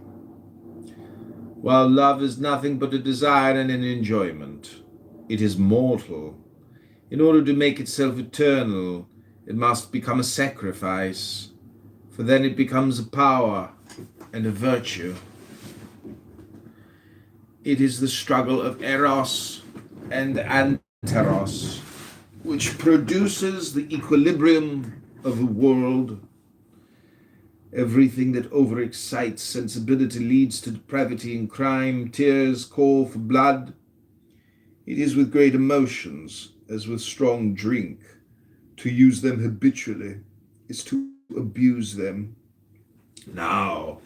While love is nothing but a desire and an enjoyment, it is mortal. In order to make itself eternal, it must become a sacrifice, for then it becomes a power and a virtue. It is the struggle of Eros and Anteros, which produces the equilibrium of the world. Everything that overexcites sensibility leads to depravity and crime. Tears call for blood. It is with great emotions, as with strong drink. To use them habitually is to abuse them. Now,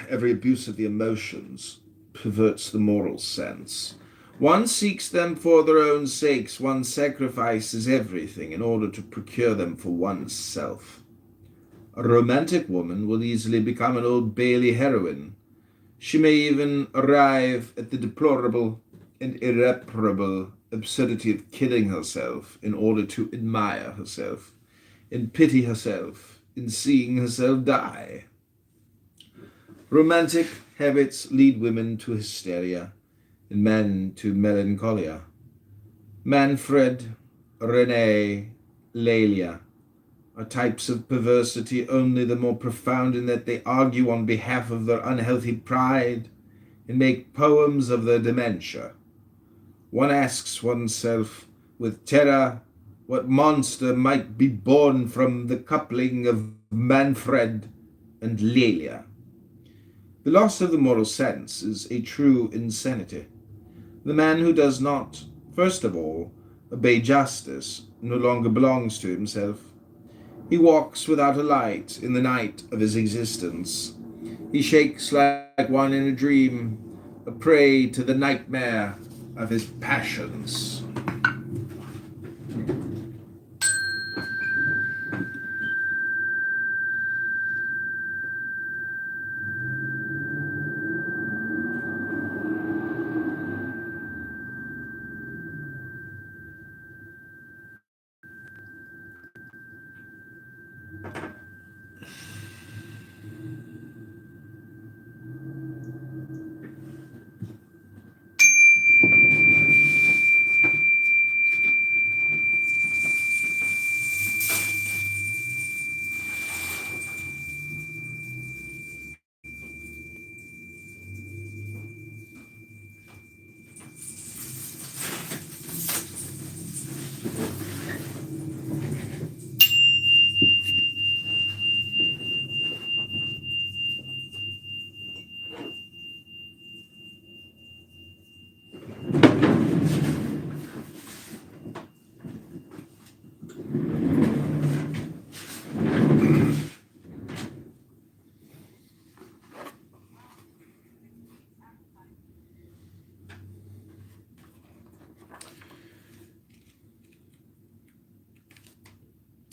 every abuse of the emotions perverts the moral sense. One seeks them for their own sakes. One sacrifices everything in order to procure them for oneself. A romantic woman will easily become an Old Bailey heroine. She may even arrive at the deplorable and irreparable absurdity of killing herself in order to admire herself and pity herself in seeing herself die. Romantic habits lead women to hysteria and men to melancholia. Manfred, Renee, Lelia are types of perversity only the more profound in that they argue on behalf of their unhealthy pride and make poems of their dementia. One asks oneself with terror what monster might be born from the coupling of Manfred and Lelia. The loss of the moral sense is a true insanity. The man who does not, first of all, obey justice no longer belongs to himself. He walks without a light in the night of his existence. He shakes like one in a dream, a prey to the nightmare of his passions.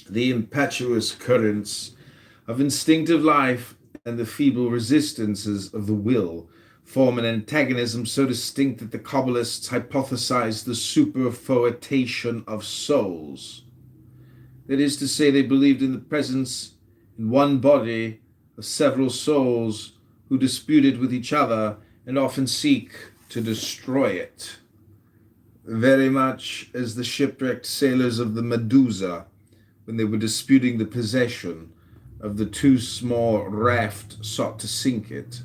The impetuous currents of instinctive life and the feeble resistances of the will form an antagonism so distinct that the Kabbalists hypothesize the superfoetation of souls. That is to say, they believed in the presence in one body of several souls who disputed with each other and often seek to destroy it. Very much as the shipwrecked sailors of the Medusa when they were disputing the possession of the too small raft sought to sink it.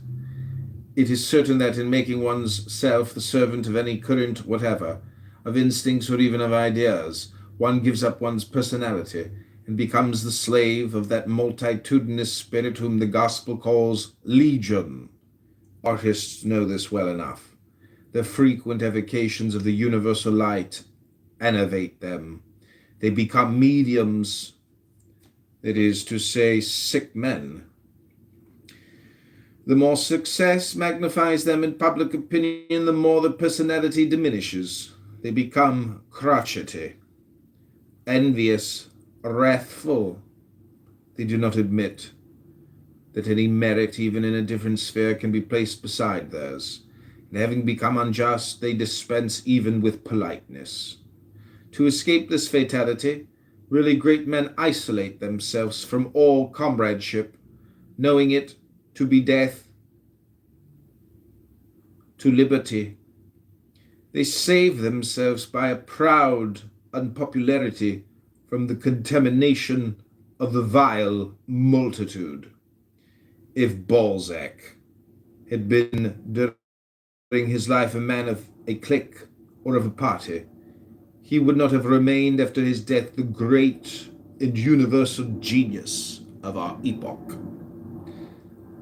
It is certain that in making one's self the servant of any current whatever, of instincts or even of ideas, one gives up one's personality and becomes the slave of that multitudinous spirit whom the gospel calls legion. Artists know this well enough. The frequent evocations of the universal light enervate them. They become mediums, that is to say, sick men. The more success magnifies them in public opinion, the more the personality diminishes. They become crotchety, envious, wrathful. They do not admit that any merit, even in a different sphere, can be placed beside theirs. And having become unjust, they dispense even with politeness. To escape this fatality, really great men isolate themselves from all comradeship, knowing it to be death to liberty. They save themselves by a proud unpopularity from the contamination of the vile multitude. If Balzac had been during his life a man of a clique or of a party, he would not have remained after his death the great and universal genius of our epoch.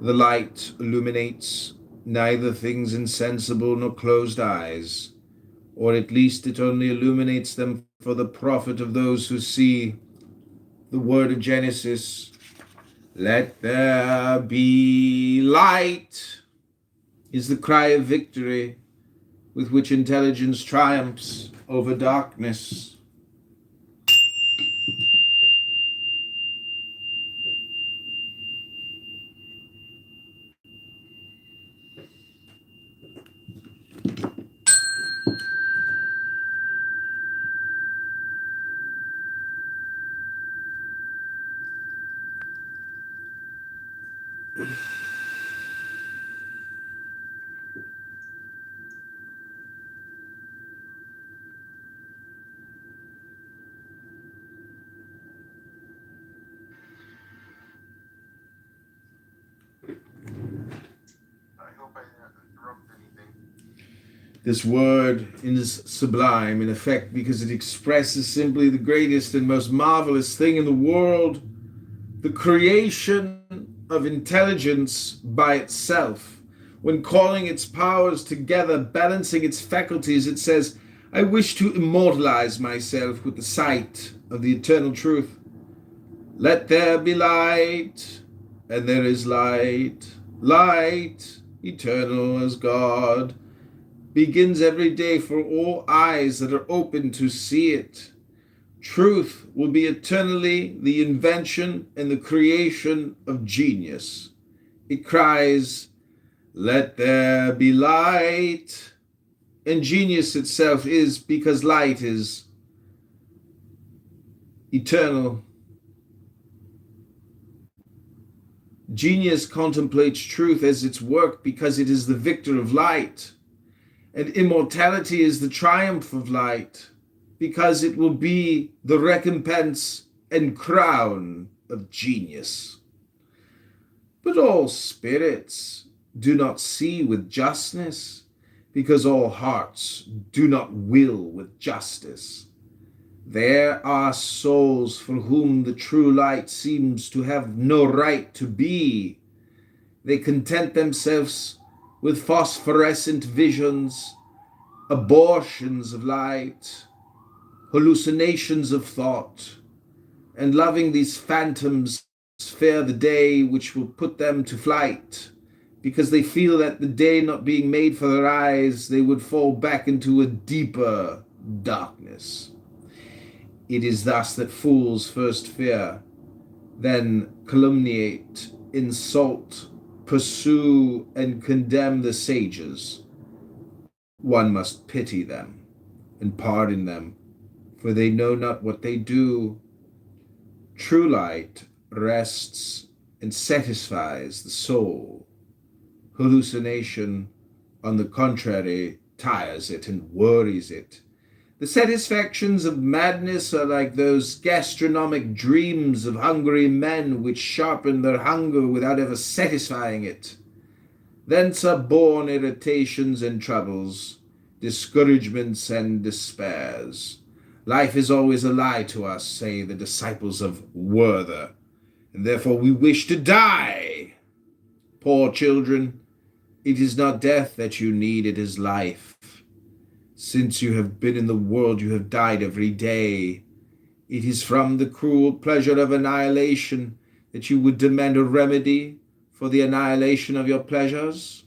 The light illuminates neither things insensible nor closed eyes, or at least it only illuminates them for the profit of those who see. The word of Genesis, "Let there be light," is the cry of victory with which intelligence triumphs over darkness. This word is sublime, in effect, because it expresses simply the greatest and most marvelous thing in the world, the creation of intelligence by itself. When calling its powers together, balancing its faculties, it says, I wish to immortalize myself with the sight of the eternal truth. Let there be light, and there is light. Light, eternal as God, begins every day for all eyes that are open to see it. Truth will be eternally the invention and the creation of genius. It cries, let there be light. And genius itself is because light is eternal. Genius contemplates truth as its work because it is the victor of light. And immortality is the triumph of light, because it will be the recompense and crown of genius. But all spirits do not see with justness, because all hearts do not will with justice. There are souls for whom the true light seems to have no right to be. They content themselves with phosphorescent visions, abortions of light, hallucinations of thought, and loving these phantoms fear the day which will put them to flight, because they feel that the day not being made for their eyes, they would fall back into a deeper darkness. It is thus that fools first fear, then calumniate, insult, pursue, and condemn the sages. One must pity them and pardon them, for they know not what they do. True light rests and satisfies the soul. Hallucination, on the contrary, tires it and worries it. The satisfactions of madness are like those gastronomic dreams of hungry men which sharpen their hunger without ever satisfying it. Thence are born irritations and troubles, discouragements and despairs. Life is always a lie to us, say the disciples of Werther, and therefore we wish to die. Poor children, it is not death that you need, it is life. Since you have been in the world, you have died every day. It is from the cruel pleasure of annihilation that you would demand a remedy for the annihilation of your pleasures?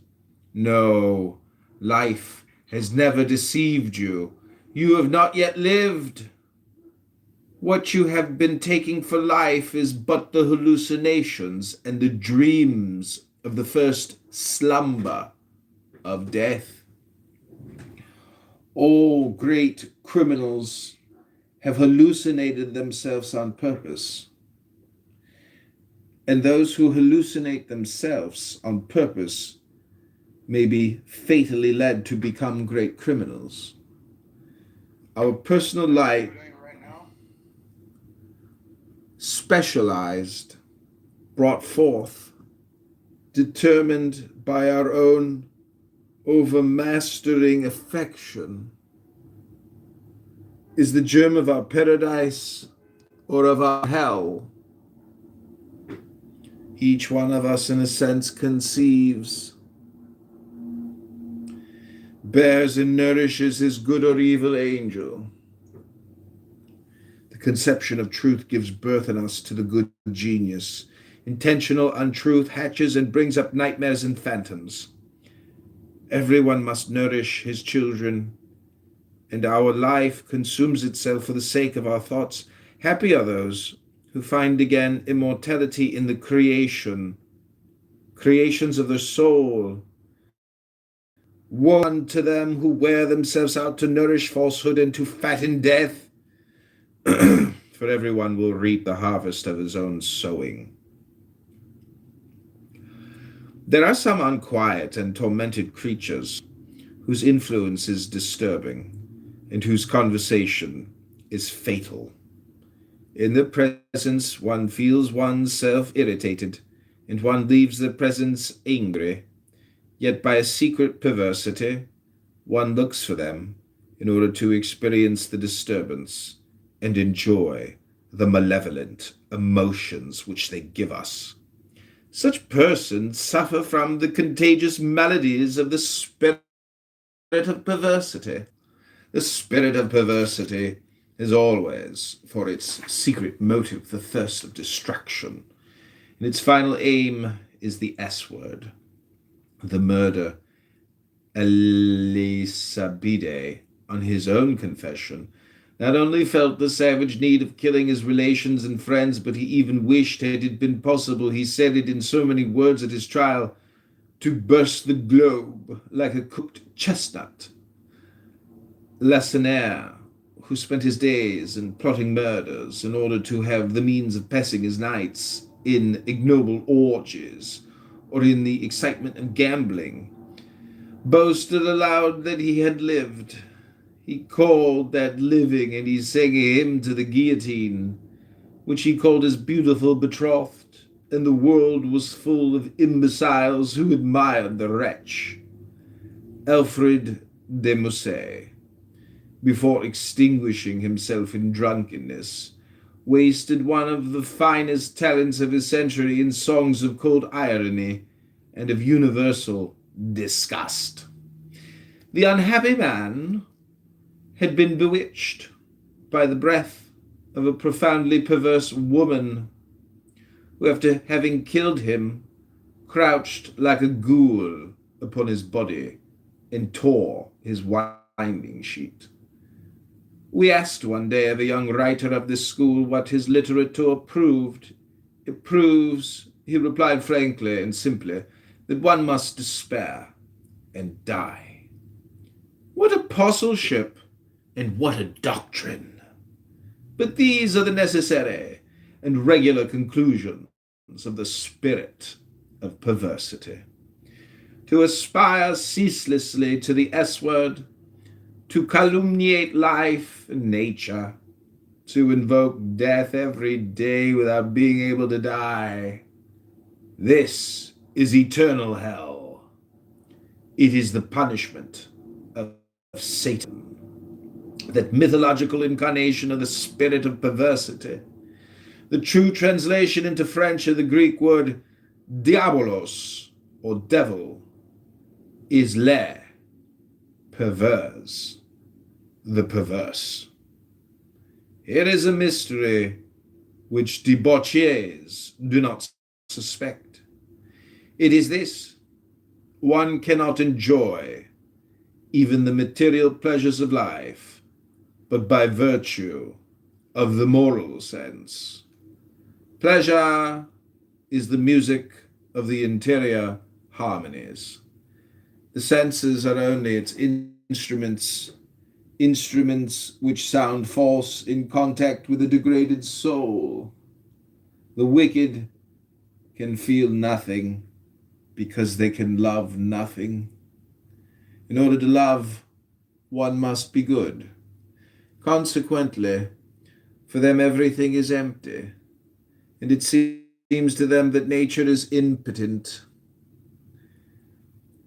No, life has never deceived you. You have not yet lived. What you have been taking for life is but the hallucinations and the dreams of the first slumber of death. All great criminals have hallucinated themselves on purpose. And those who hallucinate themselves on purpose may be fatally led to become great criminals. Our personal light, specialized, brought forth, determined by our own overmastering affection, is the germ of our paradise or of our hell. Each one of us, in a sense, conceives, bears and nourishes his good or evil angel. The conception of truth gives birth in us to the good genius. Intentional untruth hatches and brings up nightmares and phantoms. Everyone must nourish his children, and our life consumes itself for the sake of our thoughts. Happy are those who find again immortality in the creations of the soul. Woe unto them who wear themselves out to nourish falsehood and to fatten death, for everyone will reap the harvest of his own sowing. There are some unquiet and tormented creatures whose influence is disturbing and whose conversation is fatal. In their presence, one feels oneself irritated, and one leaves their presence angry. Yet by a secret perversity, one looks for them in order to experience the disturbance and enjoy the malevolent emotions which they give us. Such persons suffer from the contagious maladies of the spirit of perversity. The spirit of perversity is always, for its secret motive, the thirst of destruction, and its final aim is the S word, the murder. Elisabide, on his own confession, not only felt the savage need of killing his relations and friends, but he even wished, had it been possible, he said it in so many words at his trial, to burst the globe like a cooked chestnut. Lacenaire, who spent his days in plotting murders in order to have the means of passing his nights in ignoble orgies or in the excitement of gambling, boasted aloud that he had lived. He called that living, and he sang a hymn to the guillotine, which he called his beautiful betrothed, and the world was full of imbeciles who admired the wretch. Alfred de Musset, before extinguishing himself in drunkenness, wasted one of the finest talents of his century in songs of cold irony and of universal disgust. The unhappy man had been bewitched by the breath of a profoundly perverse woman who, after having killed him, crouched like a ghoul upon his body and tore his winding sheet. We asked one day of a young writer of this school what his literature proved. It proves, he replied frankly and simply, that one must despair and die. What apostleship and what a doctrine! But these are the necessary and regular conclusions of the spirit of perversity. To aspire ceaselessly to the S-word, to calumniate life and nature, to invoke death every day without being able to die, this is eternal hell. It is the punishment of Satan, that mythological incarnation of the spirit of perversity. The true translation into French of the Greek word diabolos, or devil, is le, perverse, the perverse. Here is a mystery which debauchees do not suspect. It is this: one cannot enjoy even the material pleasures of life, but by virtue of the moral sense. Pleasure is the music of the interior harmonies. The senses are only its instruments which sound false in contact with a degraded soul. The wicked can feel nothing because they can love nothing. In order to love, one must be good. Consequently, for them everything is empty, and it seems to them that nature is impotent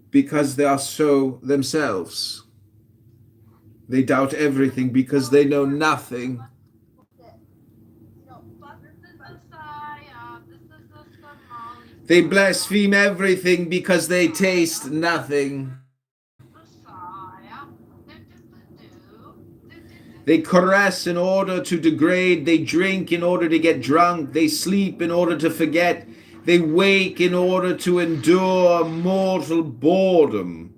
because they are so themselves. They doubt everything because they know nothing. They blaspheme everything because they taste nothing. They caress in order to degrade. They drink in order to get drunk. They sleep in order to forget. They wake in order to endure mortal boredom.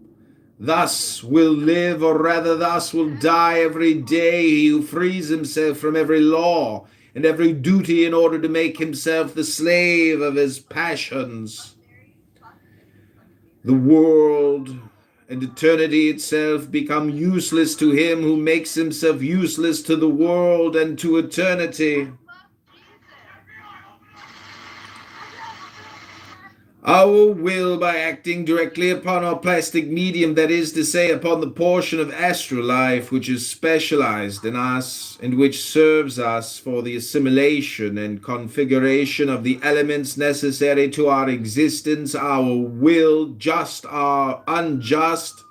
Thus will live, or rather thus will die every day, he who frees himself from every law and every duty in order to make himself the slave of his passions. The world and eternity itself become useless to him who makes himself useless to the world and to eternity. Our will, by acting directly upon our plastic medium, that is to say, upon the portion of astral life which is specialized in us and which serves us for the assimilation and configuration of the elements necessary to our existence, our will, just or unjust,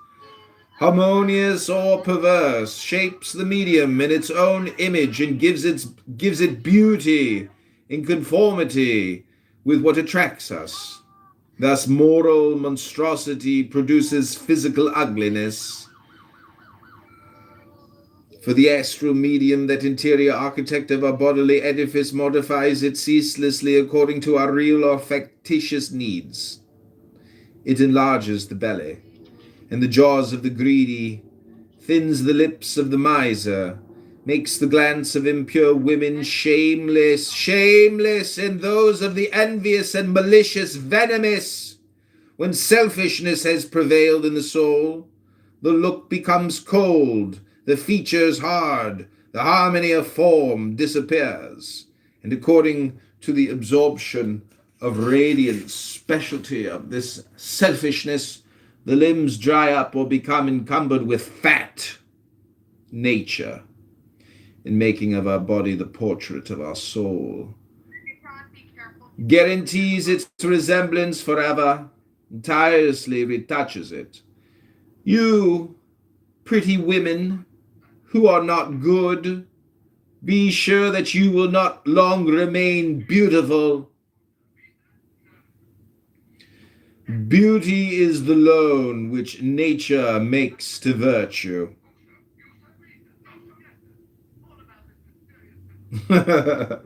harmonious or perverse, shapes the medium in its own image and gives it beauty in conformity with what attracts us. Thus, moral monstrosity produces physical ugliness. For the astral medium, that interior architect of our bodily edifice modifies it ceaselessly according to our real or factitious needs. It enlarges the belly and the jaws of the greedy, thins the lips of the miser, makes the glance of impure women shameless, and those of the envious and malicious venomous. When selfishness has prevailed in the soul, the look becomes cold, the features hard, the harmony of form disappears, and according to the absorption of radiant specialty of this selfishness, the limbs dry up or become encumbered with fat. Nature, in making of our body the portrait of our soul, guarantees its resemblance forever, and tirelessly retouches it. You, pretty women, who are not good, be sure that you will not long remain beautiful. Beauty is the loan which nature makes to virtue. By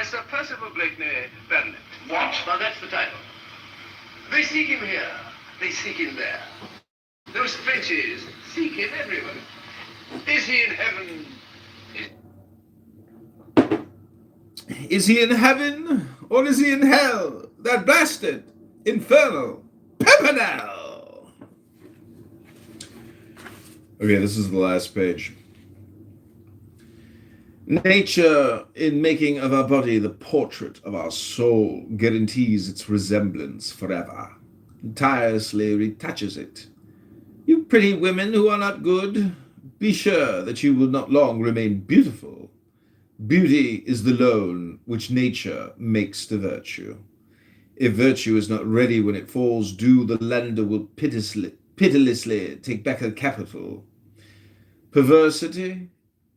Sir Percival Blakeney, Baronet. What? Well, that's the title. They seek him here. They seek him there. Those Frenchies seek him everywhere. Is he in heaven? Is he in heaven or is he in hell? That blasted, infernal Pimpernel! Okay, this is the last page. Nature, in making of our body the portrait of our soul, guarantees its resemblance forever, and tirelessly retouches it. You pretty women who are not good, be sure that you will not long remain beautiful. Beauty is the loan which nature makes to virtue. If virtue is not ready when it falls due, the lender will pitilessly take back her capital. Perversity,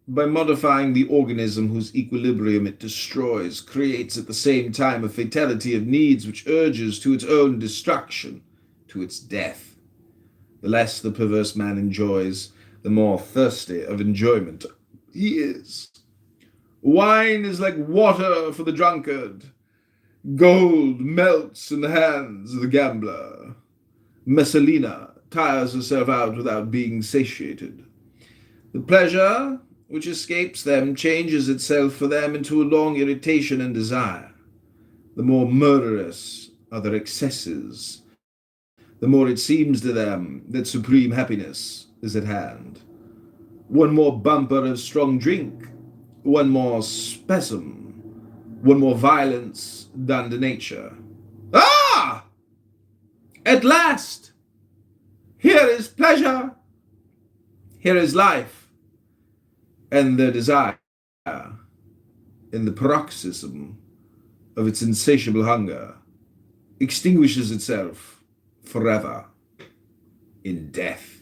by modifying the organism whose equilibrium it destroys, creates at the same time a fatality of needs which urges to its own destruction, to its death. The less the perverse man enjoys, the more thirsty of enjoyment he is. Wine is like water for the drunkard. Gold melts in the hands of the gambler. Messalina tires herself out without being satiated. The pleasure which escapes them changes itself for them into a long irritation and desire. The more murderous are their excesses, the more it seems to them that supreme happiness is at hand. One more bumper of strong drink, one more spasm, one more violence done to nature. Ah! At last! Here is pleasure, here is life, and their desire, in the paroxysm of its insatiable hunger, extinguishes itself forever in death.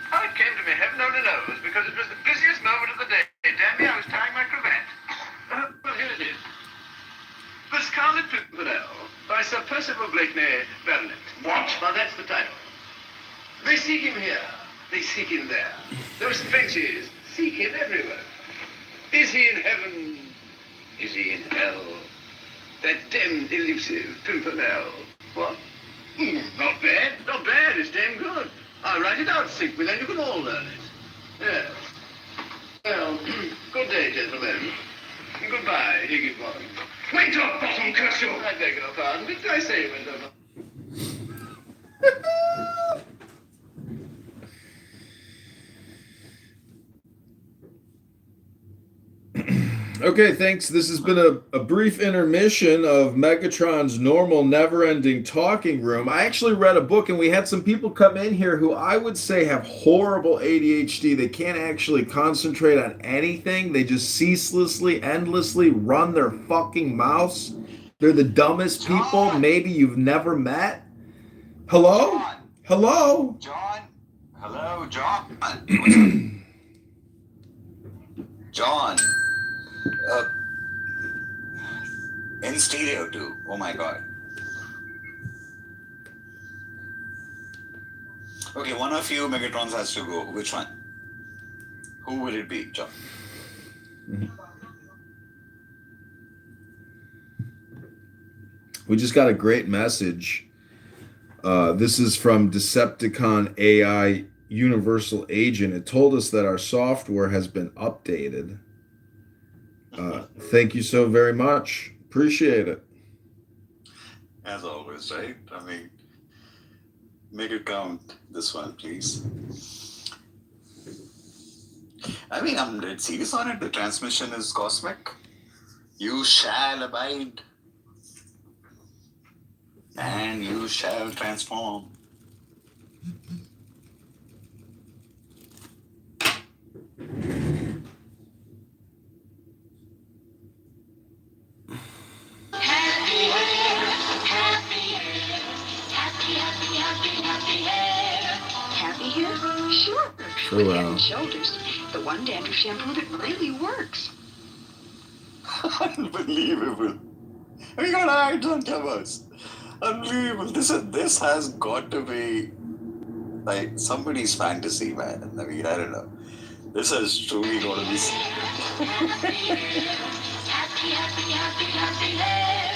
How it came to me, heaven only knows, because it was the busiest moment of the day. Damn me, I was tying my cravat. Well, here it is. The Scarlet Pimpernel, by Sir Percival Blakeney, Baronet. What? Well, that's the title. They seek him here. They seek him there. Those Frenchies seek him everywhere. Is he in heaven? Is he in hell? That damned elusive Pimpernel. What? Not bad. Not bad. It's damn good. I'll write it out, Sickby, then you can all learn it. Yes. Well, good day, gentlemen. Goodbye, Higginbottom. Winterbottom, curse you! I beg your pardon. What did I say, Winterbottom? Okay, thanks. This has been a brief intermission of Megatron's normal, never-ending talking room. I actually read a book, and we had some people come in here who I would say have horrible ADHD. They can't actually concentrate on anything. They just ceaselessly, endlessly run their fucking mouths. They're the dumbest people maybe you've never met. Hello? John. Hello? John? Hello, John? John. In stereo too. Oh my god. Okay, one of you Megatrons has to go. Which one? Who will it be, John? We just got a great message. This is from Decepticon AI Universal Agent. It told us that our software has been updated. Thank you so very much. Appreciate it. As always, right? I mean, make it count, this one, please. I mean, I'm dead serious on it. The transmission is cosmic. You shall abide, and you shall transform. Happy hair? Sure. True, With Head and Shoulders, the one dandruff shampoo that really works. Unbelievable. We got ads on Clubhouse. Unbelievable. This has got to be like somebody's fantasy, man. I mean, I don't know. This has truly got to be. Happy hair?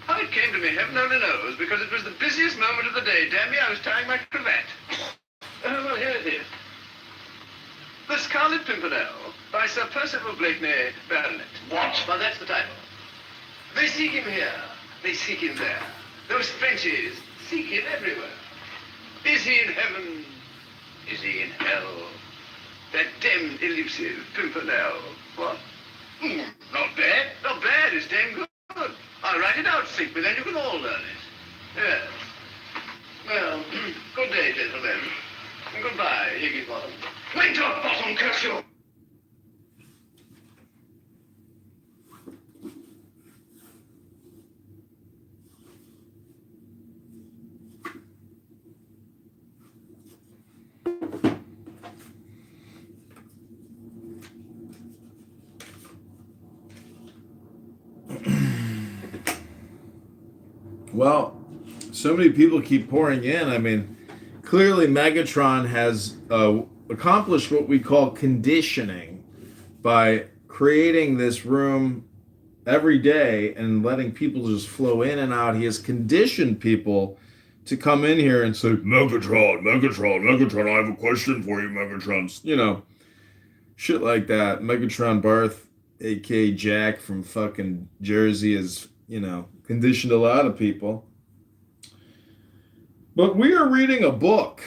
How it came to me, heaven only knows, because it was the busiest moment of the day. Damn me, I was tying my cravat. Well, here it is. The Scarlet Pimpernel, by Sir Percival Blakeney, Baronet. What? Well, that's the title. They seek him here. They seek him there. Those Frenchies seek him everywhere. Is he in heaven? Is he in hell? That damned elusive Pimpernel. What? Not bad. Not bad. It's damn good. I'll write it out, Sigby, then you can all learn it. Yes. Well, good day, gentlemen. And goodbye, Higgy Bottom. Wait your bottom, curse you! Well, so many people keep pouring in. I mean, clearly Megatron has accomplished what we call conditioning by creating this room every day and letting people just flow in and out. He has conditioned people to come in here and say, Megatron, Megatron, Megatron, I have a question for you, Megatron. You know, shit like that. Megatron Barth, a.k.a. Jack from fucking Jersey, is, you know, conditioned a lot of people. But we are reading a book.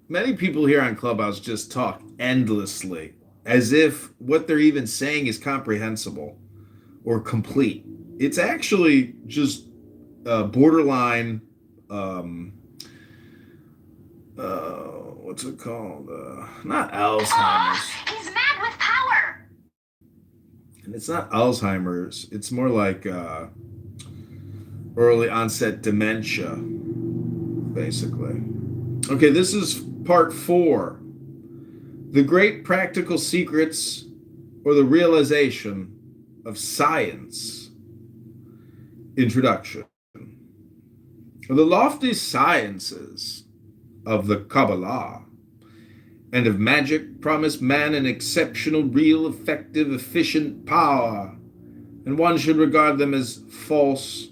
Many people here on Clubhouse just talk endlessly, as if what they're even saying is comprehensible or complete. It's actually just borderline, what's it called? Not Alzheimer's. He's mad with power. And it's not Alzheimer's. It's more like early onset dementia, basically. Okay, this is part 4. The Great Practical Secrets or the Realization of Science. Introduction. The lofty sciences of the Kabbalah and of magic promise man an exceptional, real, effective, efficient power, and one should regard them as false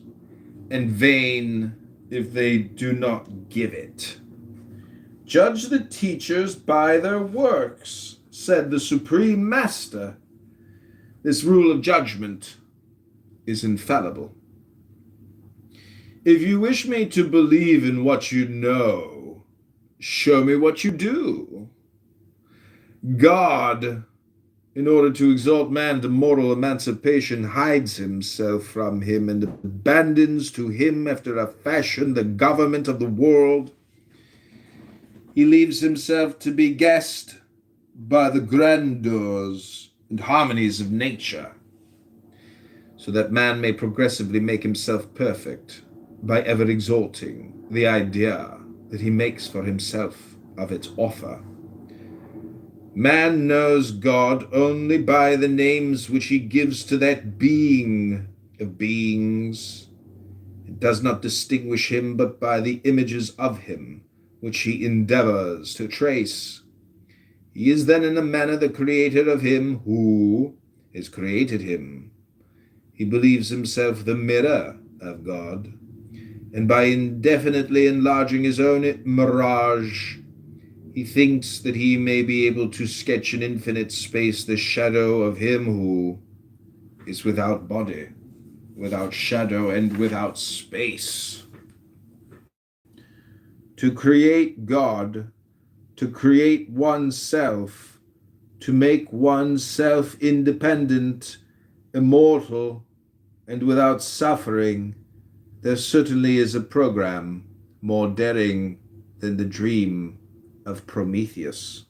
and vain if they do not give it. Judge the teachers by their works, said the Supreme Master. This rule of judgment is infallible. If you wish me to believe in what you know, show me what you do. God, in order to exalt man to moral emancipation, hides himself from him and abandons to him after a fashion the government of the world. He leaves himself to be guessed by the grandeurs and harmonies of nature, so that man may progressively make himself perfect by ever exalting the idea that he makes for himself of its author. Man knows God only by the names which he gives to that being of beings. It does not distinguish him but by the images of him which he endeavors to trace. He is then in a manner the creator of him who has created him. He believes himself the mirror of God, and by indefinitely enlarging his own mirage, he thinks that he may be able to sketch in infinite space the shadow of him who is without body, without shadow, and without space. To create God, to create oneself, to make oneself independent, immortal, and without suffering, there certainly is a program more daring than the dream of Prometheus.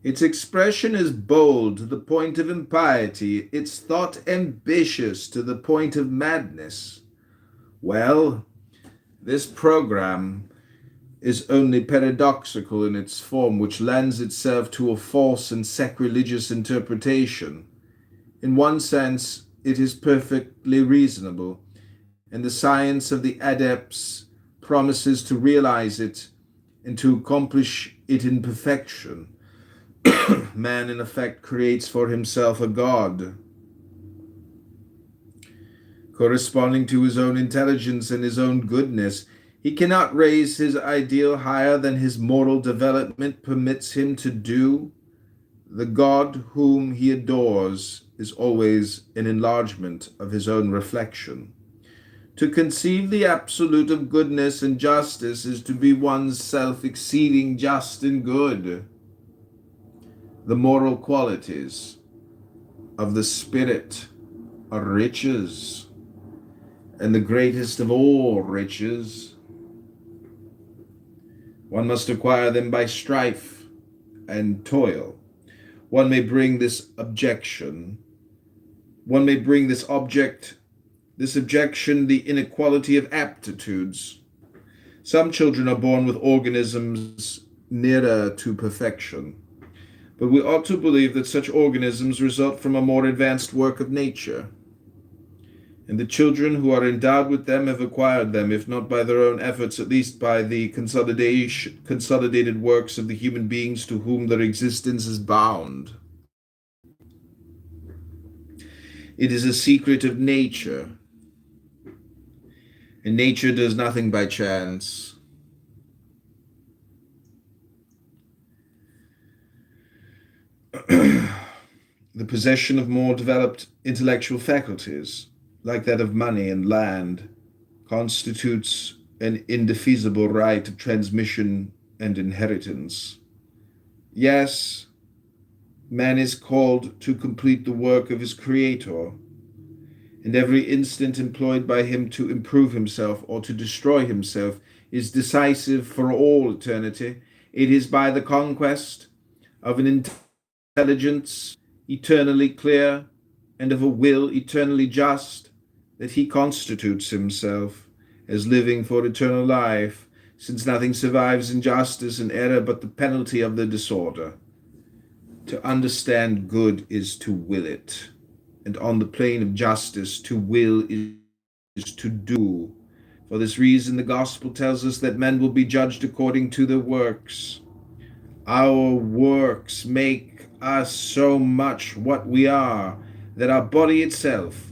Its expression is bold to the point of impiety, its thought ambitious to the point of madness. Well, this program is only paradoxical in its form, which lends itself to a false and sacrilegious interpretation. In one sense, it is perfectly reasonable, and the science of the adepts promises to realize it and to accomplish it in perfection. Man, in effect, creates for himself a god, corresponding to his own intelligence and his own goodness. He cannot raise his ideal higher than his moral development permits him to do. The God whom he adores is always an enlargement of his own reflection. To conceive the absolute of goodness and justice is to be one's self exceeding just and good. The moral qualities of the spirit are riches, and the greatest of all riches. One must acquire them by strife and toil. One may bring this objection, this objection, the inequality of aptitudes. Some children are born with organisms nearer to perfection, but we ought to believe that such organisms result from a more advanced work of nature, and the children who are endowed with them have acquired them, if not by their own efforts, at least by the consolidated works of the human beings to whom their existence is bound. It is a secret of nature, and nature does nothing by chance. The possession of more developed intellectual faculties, like that of money and land, constitutes an indefeasible right of transmission and inheritance. Yes, man is called to complete the work of his Creator, and every instant employed by him to improve himself or to destroy himself is decisive for all eternity. It is by the conquest of an intelligence eternally clear and of a will eternally just that he constitutes himself as living for eternal life, since nothing survives injustice and error but the penalty of the disorder. To understand good is to will it, and on the plane of justice, to will is to do. For this reason, the gospel tells us that men will be judged according to their works. Our works make us so much what we are that our body itself,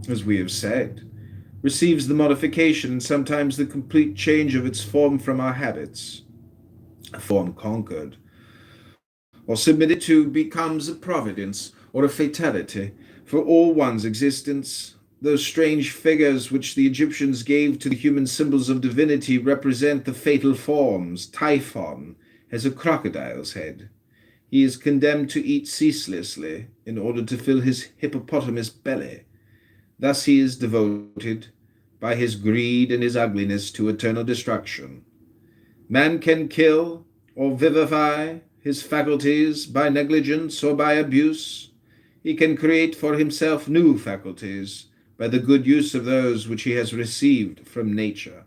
as we have said, receives the modification and sometimes the complete change of its form from our habits. A form conquered or submitted to becomes a providence, or a fatality for all one's existence. Those strange figures which the Egyptians gave to the human symbols of divinity represent the fatal forms. Typhon has a crocodile's head. He is condemned to eat ceaselessly in order to fill his hippopotamus belly. Thus he is devoted, by his greed and his ugliness, to eternal destruction. Man can kill or vivify his faculties by negligence or by abuse. He can create for himself new faculties by the good use of those which he has received from nature.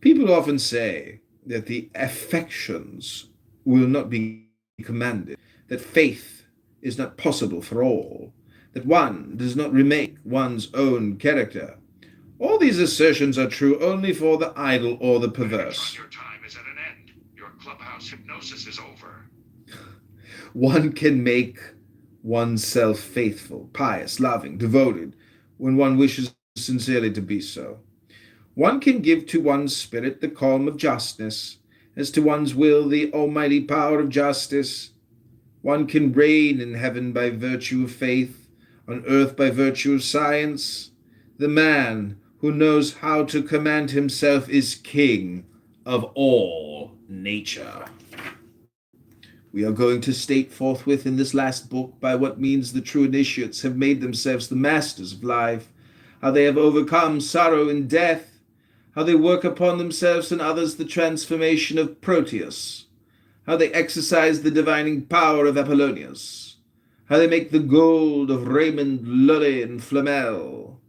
People often say that the affections will not be commanded, that faith is not possible for all, that one does not remake one's own character. All these assertions are true only for the idle or the perverse. Your time is at an end. Your clubhouse hypnosis is over. One can make oneself faithful, pious, loving, devoted, when one wishes sincerely to be so. One can give to one's spirit the calm of justness, as to one's will the almighty power of justice. One can reign in heaven by virtue of faith, on earth by virtue of science. The man who knows how to command himself is king of all nature. We are going to state forthwith in this last book by what means the true initiates have made themselves the masters of life, how they have overcome sorrow and death, how they work upon themselves and others the transformation of Proteus, how they exercise the divining power of Apollonius, how they make the gold of Raymond Lully and Flamel,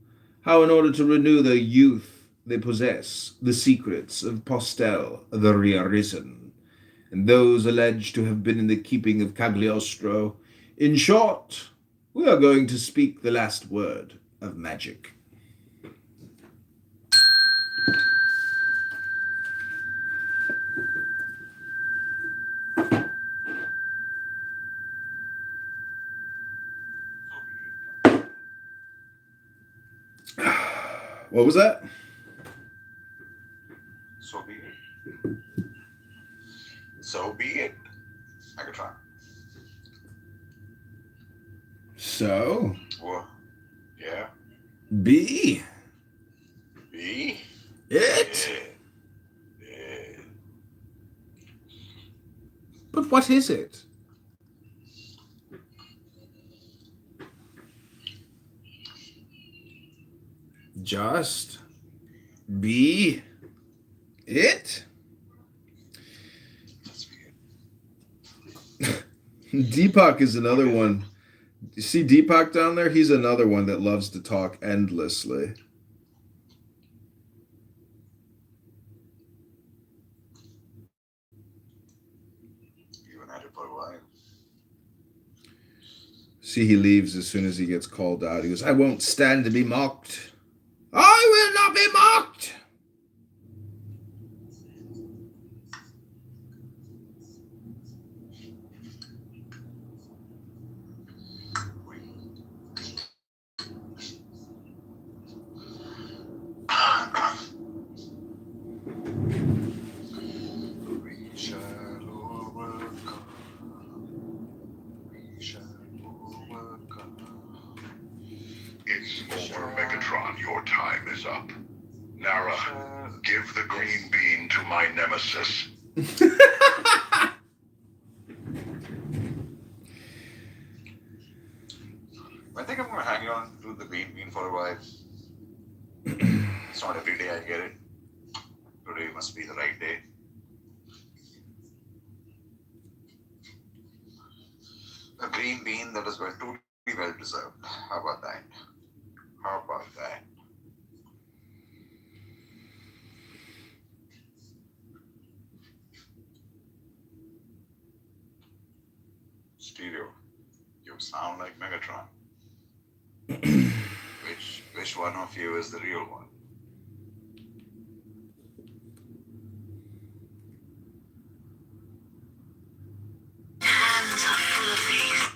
how in order to renew their youth they possess the secrets of Postel the rearisen, and those alleged to have been in the keeping of Cagliostro. In short, we are going to speak the last word of magic. What was that? So be it. So be it. Megatron. So? What? Yeah. Be Be it. Yeah. But what is it? Just be it? Deepak is another one. You see Deepak down there? He's another one that loves to talk endlessly. Even had to put away. See, he leaves as soon as he gets called out. He goes, I won't stand to be mocked. I will not be mocked. We shall overcome. We shall overcome. It's over, Megatron. Your time is up. Nara, give the green bean to my nemesis. I think I'm going to hang on to the green bean for a while. It's not every day I get it. Today must be the right day. A green bean that is going to be well deserved. How about that? How about that? Stereo, you sound like Megatron. Which one of you is the real one? Hands are full of these.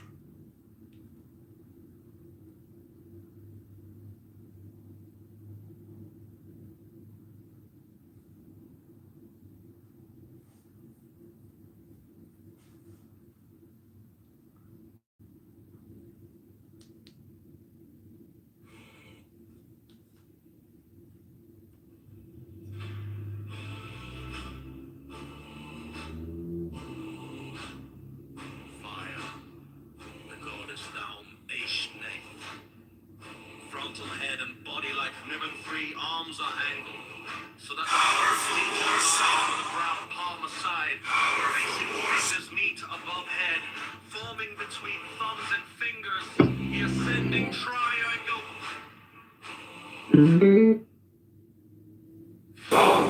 horizontal head and body like ribbon free, arms are angled. So that the person with the brow palm aside, facing fingers meet above head, forming between thumbs and fingers, the ascending triangle. Song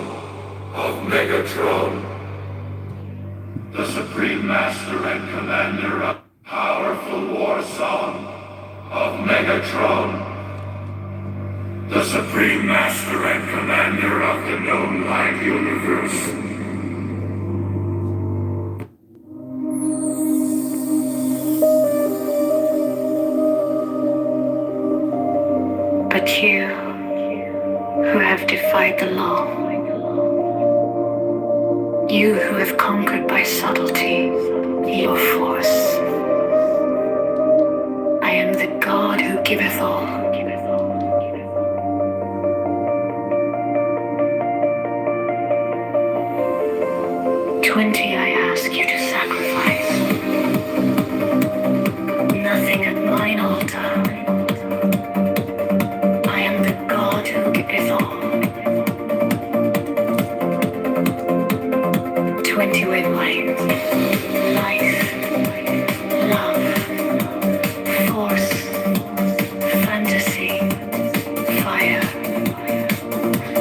of Megatron, the Supreme Master and Commander of powerful war song of Megatron, the Supreme Master and Commander of the known light universe. But you, who have defied the law, you who have conquered by subtlety your force, I am the God who giveth all. 20 I ask you to sacrifice. Nothing at mine altar. I am the God who giveth all. 20 wavelengths. Life, love, force, fantasy, fire.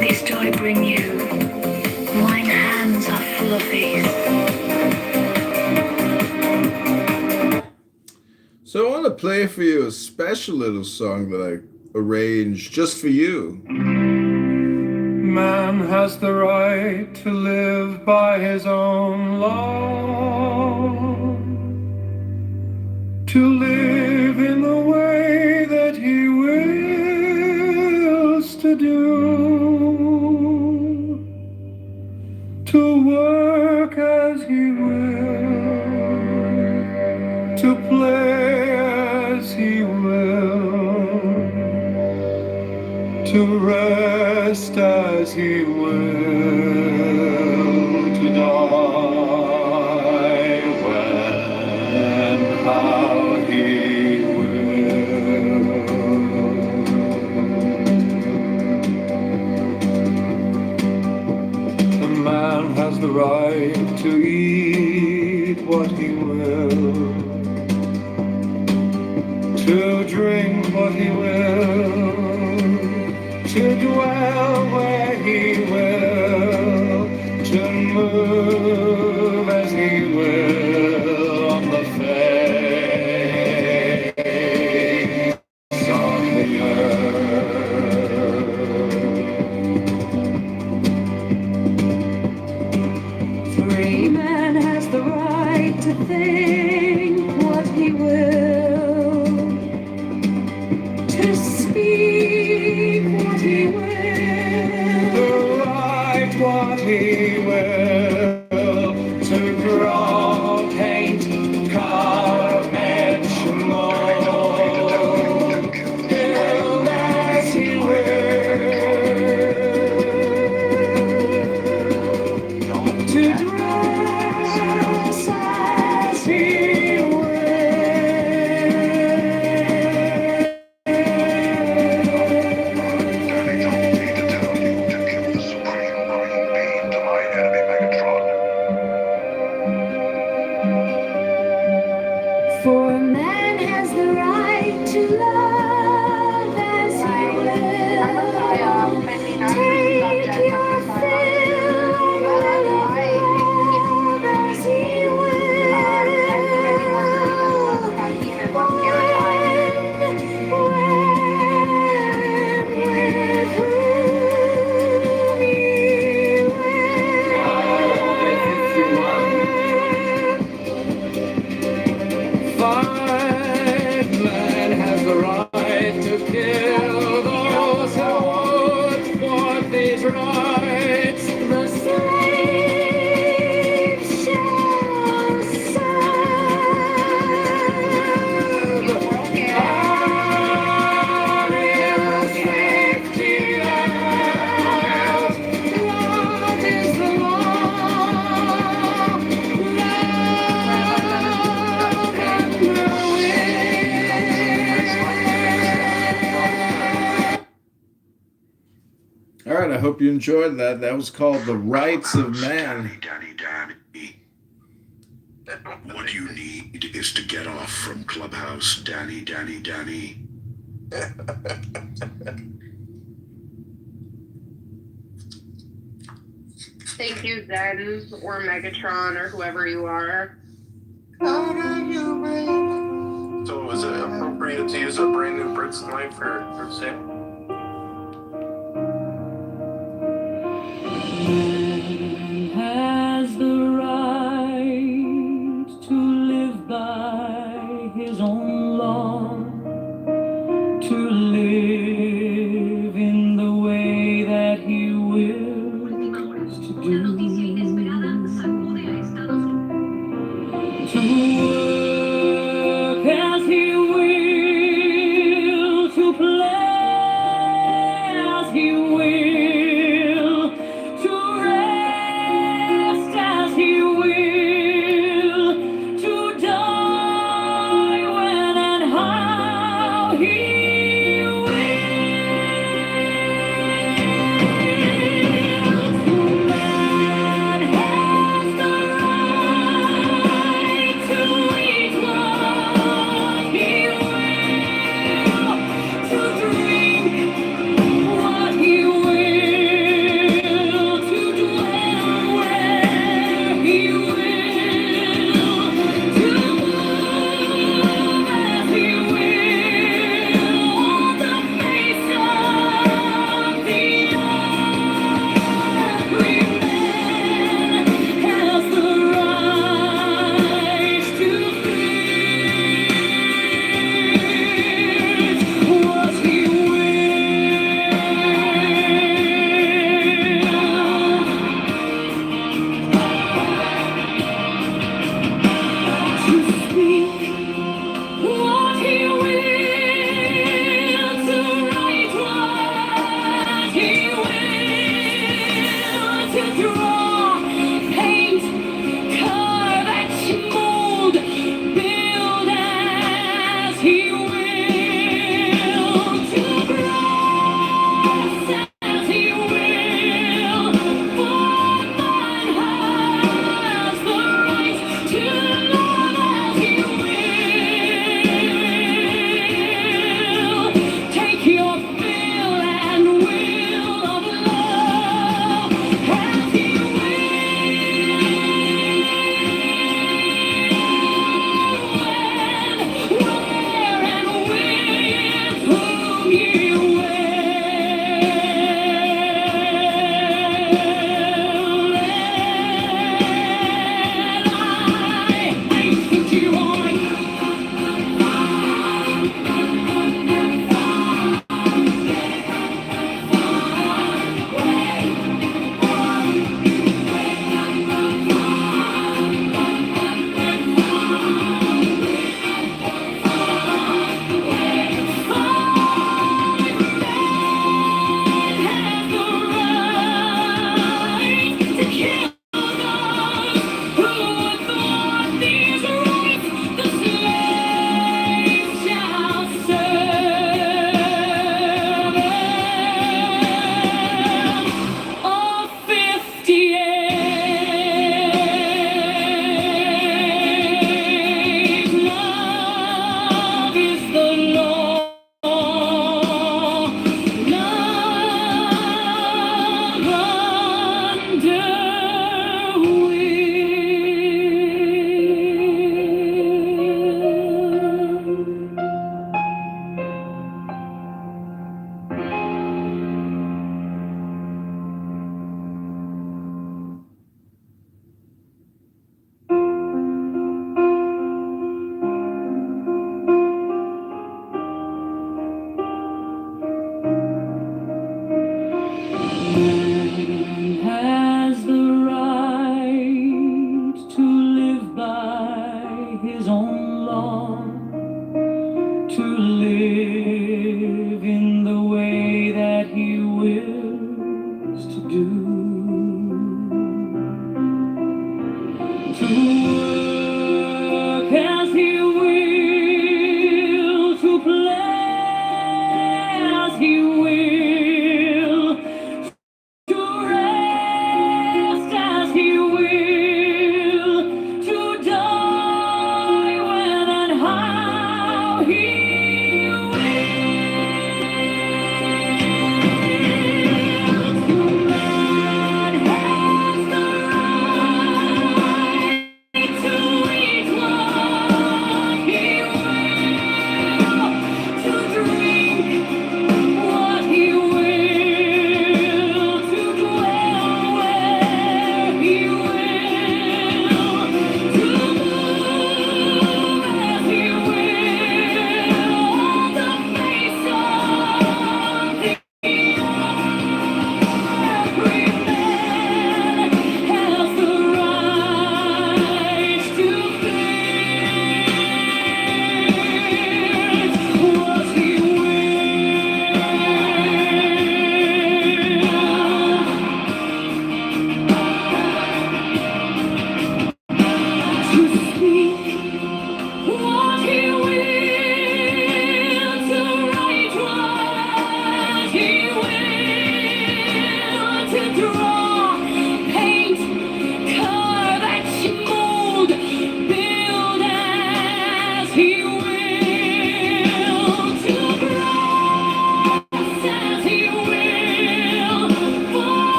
These do I bring you. Mine hands are full of these. So I want to play for you a special little song that I arranged just for you. Man has the right to live by his own law, to live in the way that he wills to do, to work as he will, to play as he will, to rest as he will, to die when, how he will. The man has the right to eat what he will, to drink what he will, to dwell where he will, to move as he will on the face of the earth. Free man has the right to think what he will, to speak what he will, to write what he will, to draw, paint, carve, etch, mold, build as he will, to dress as he For a man has the right to love as he will. Take your fill of love as he will. With whom he Five man has the right to kill those who would for these rights. The slave shall serve. God is 50 hours. What is the law? Love and the will. All right, I hope you enjoyed that. That was called The Rights of Man. Danny. What you need is to get off from Clubhouse, Danny. Thank you, Zen, or Megatron, or whoever you are. So is it appropriate to use a brand new Brits knife for Sam? Has the right to live by his own law, to live in the way that he wills to do, to work as he will, to play as he will, to rest as he will, to die when and how he what he will, to write what he will, to draw, paint, carve, etch, mold, build as he will, to grow as he will, for man has the right to love as he will. Take your fill and will of love as he will, where and with whom ye will. I think you are. Love is the law. Has the right to live by his own law, to live in the way that he wills to do, to work as he will, to play as he will,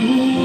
Ooh.